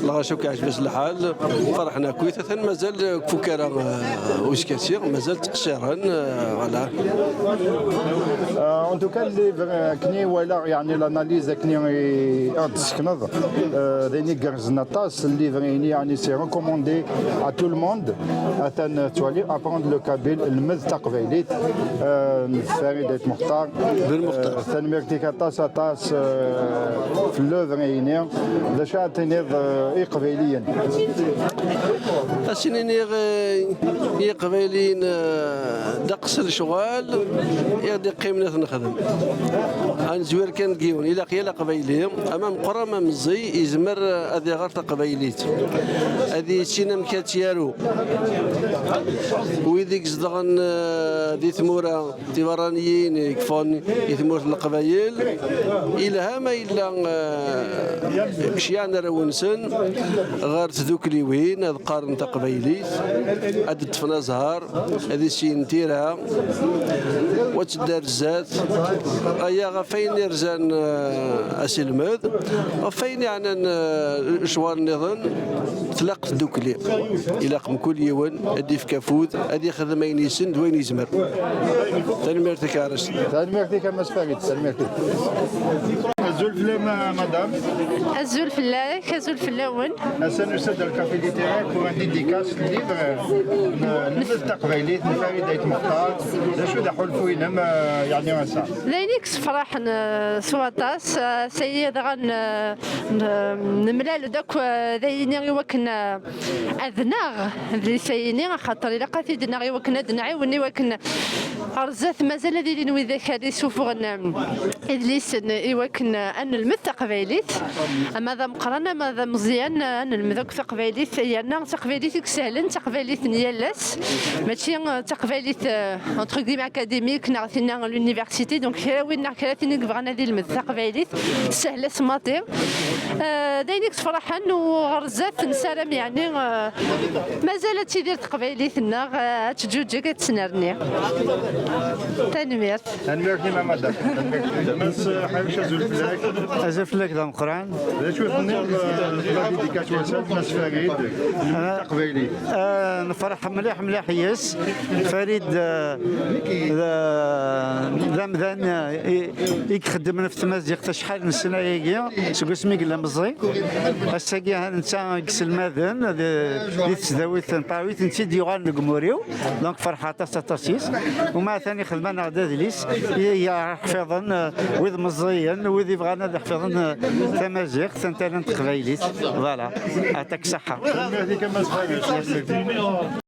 الغاشو كيعجبس الحال فرحنا كويت مازال فكره وسكاسي مازال تقشيرا فوالا ان توكا اللي كني ولا يعني l'analyse كني تسكنض ديني كرزنا طاس اللي يعني سي ريكوموندي à tout le monde أثن توالي apprendre le kabyle المذ تقبيليت فريد مختار بالمختار ثن ميرتيكا طاس في اللوفرينير ذا شاتنيض قبيليا اسنيني قبيلين دقس الشغال يدي قيمنا نخدم انزوير كان كيون الى قيل قبيلي امام قرى مزي يزمر هذه غير قبيليت هذه سينا مكاتيارو ويديك زدغن دي ثمورة تيبرانيين يكفون يثمور القبايل إلى ما إلا شيعنا رونسن غير تذوكلي وين هذا قارن تقبيليت هذا تفنا زهر هذه سين تيرا وتدار الزات أيا غفين يرزان أسلمذ غفين يعني شوار النظام تلاقت دوكلي يلاقم كل يوم هدي في كافوذ هدي خدمين يسند وين يزمر تنميرتك عرس تنميرتك مسفريت تنميرتك الزول مدام الزول فلاك الزول فلاون سنسد الكافي ليتيرير بور ان ديديكاس ليفر نمثل تقبيليت فريدة مختار شو دا حلفوينم يعني مسا لينيكس فرح سواطاس سيد غن نملال داك ذيني وكنا اذناغ اللي سيني خاطر الا قاتي دنا وكنا دنعي وني وكنا ارزات مازال هذه نوي ذاك هذه سوفغنا ادليس وكنا ان المث قبيليت اما ذا مقرنا ماذا مزيان ان المذوك تقبيليت يعني تقبيليت سهلا تقبيليت نيالاس ماشي تقبيليت اونتر كيم اكاديميك نعرفنا لونيفرسيتي دونك وين نعرفنا بغانا هذه المذ تقبيليت سهله سماطير داينيك فرحان وغرزات نسالم يعني مازال تيدير تقبيليتنا تجوجك تسنرني تنميرت تنميرتني ما مدام مس حيوش ازول فلاك ازول فلاك ذا مقران شو ثنير ديديكاس وسات مس فريد تقبيلي نفرح مليح يس فريد ذا مذان يخدم في تمازيغ شحال من سنه يجي سكو سمي قلا مزي الساقي انت كس الماذن دي تزاويت نطاويت نتي ديوغان نقموريو دونك فرحه تاسيس ومع ثاني خدمنا غدا دليس هي حفظا وذ مزيان وذ يبغانا حفظا تمازيغ ثاني قبايليت فوالا يعطيك الصحه هذيك ما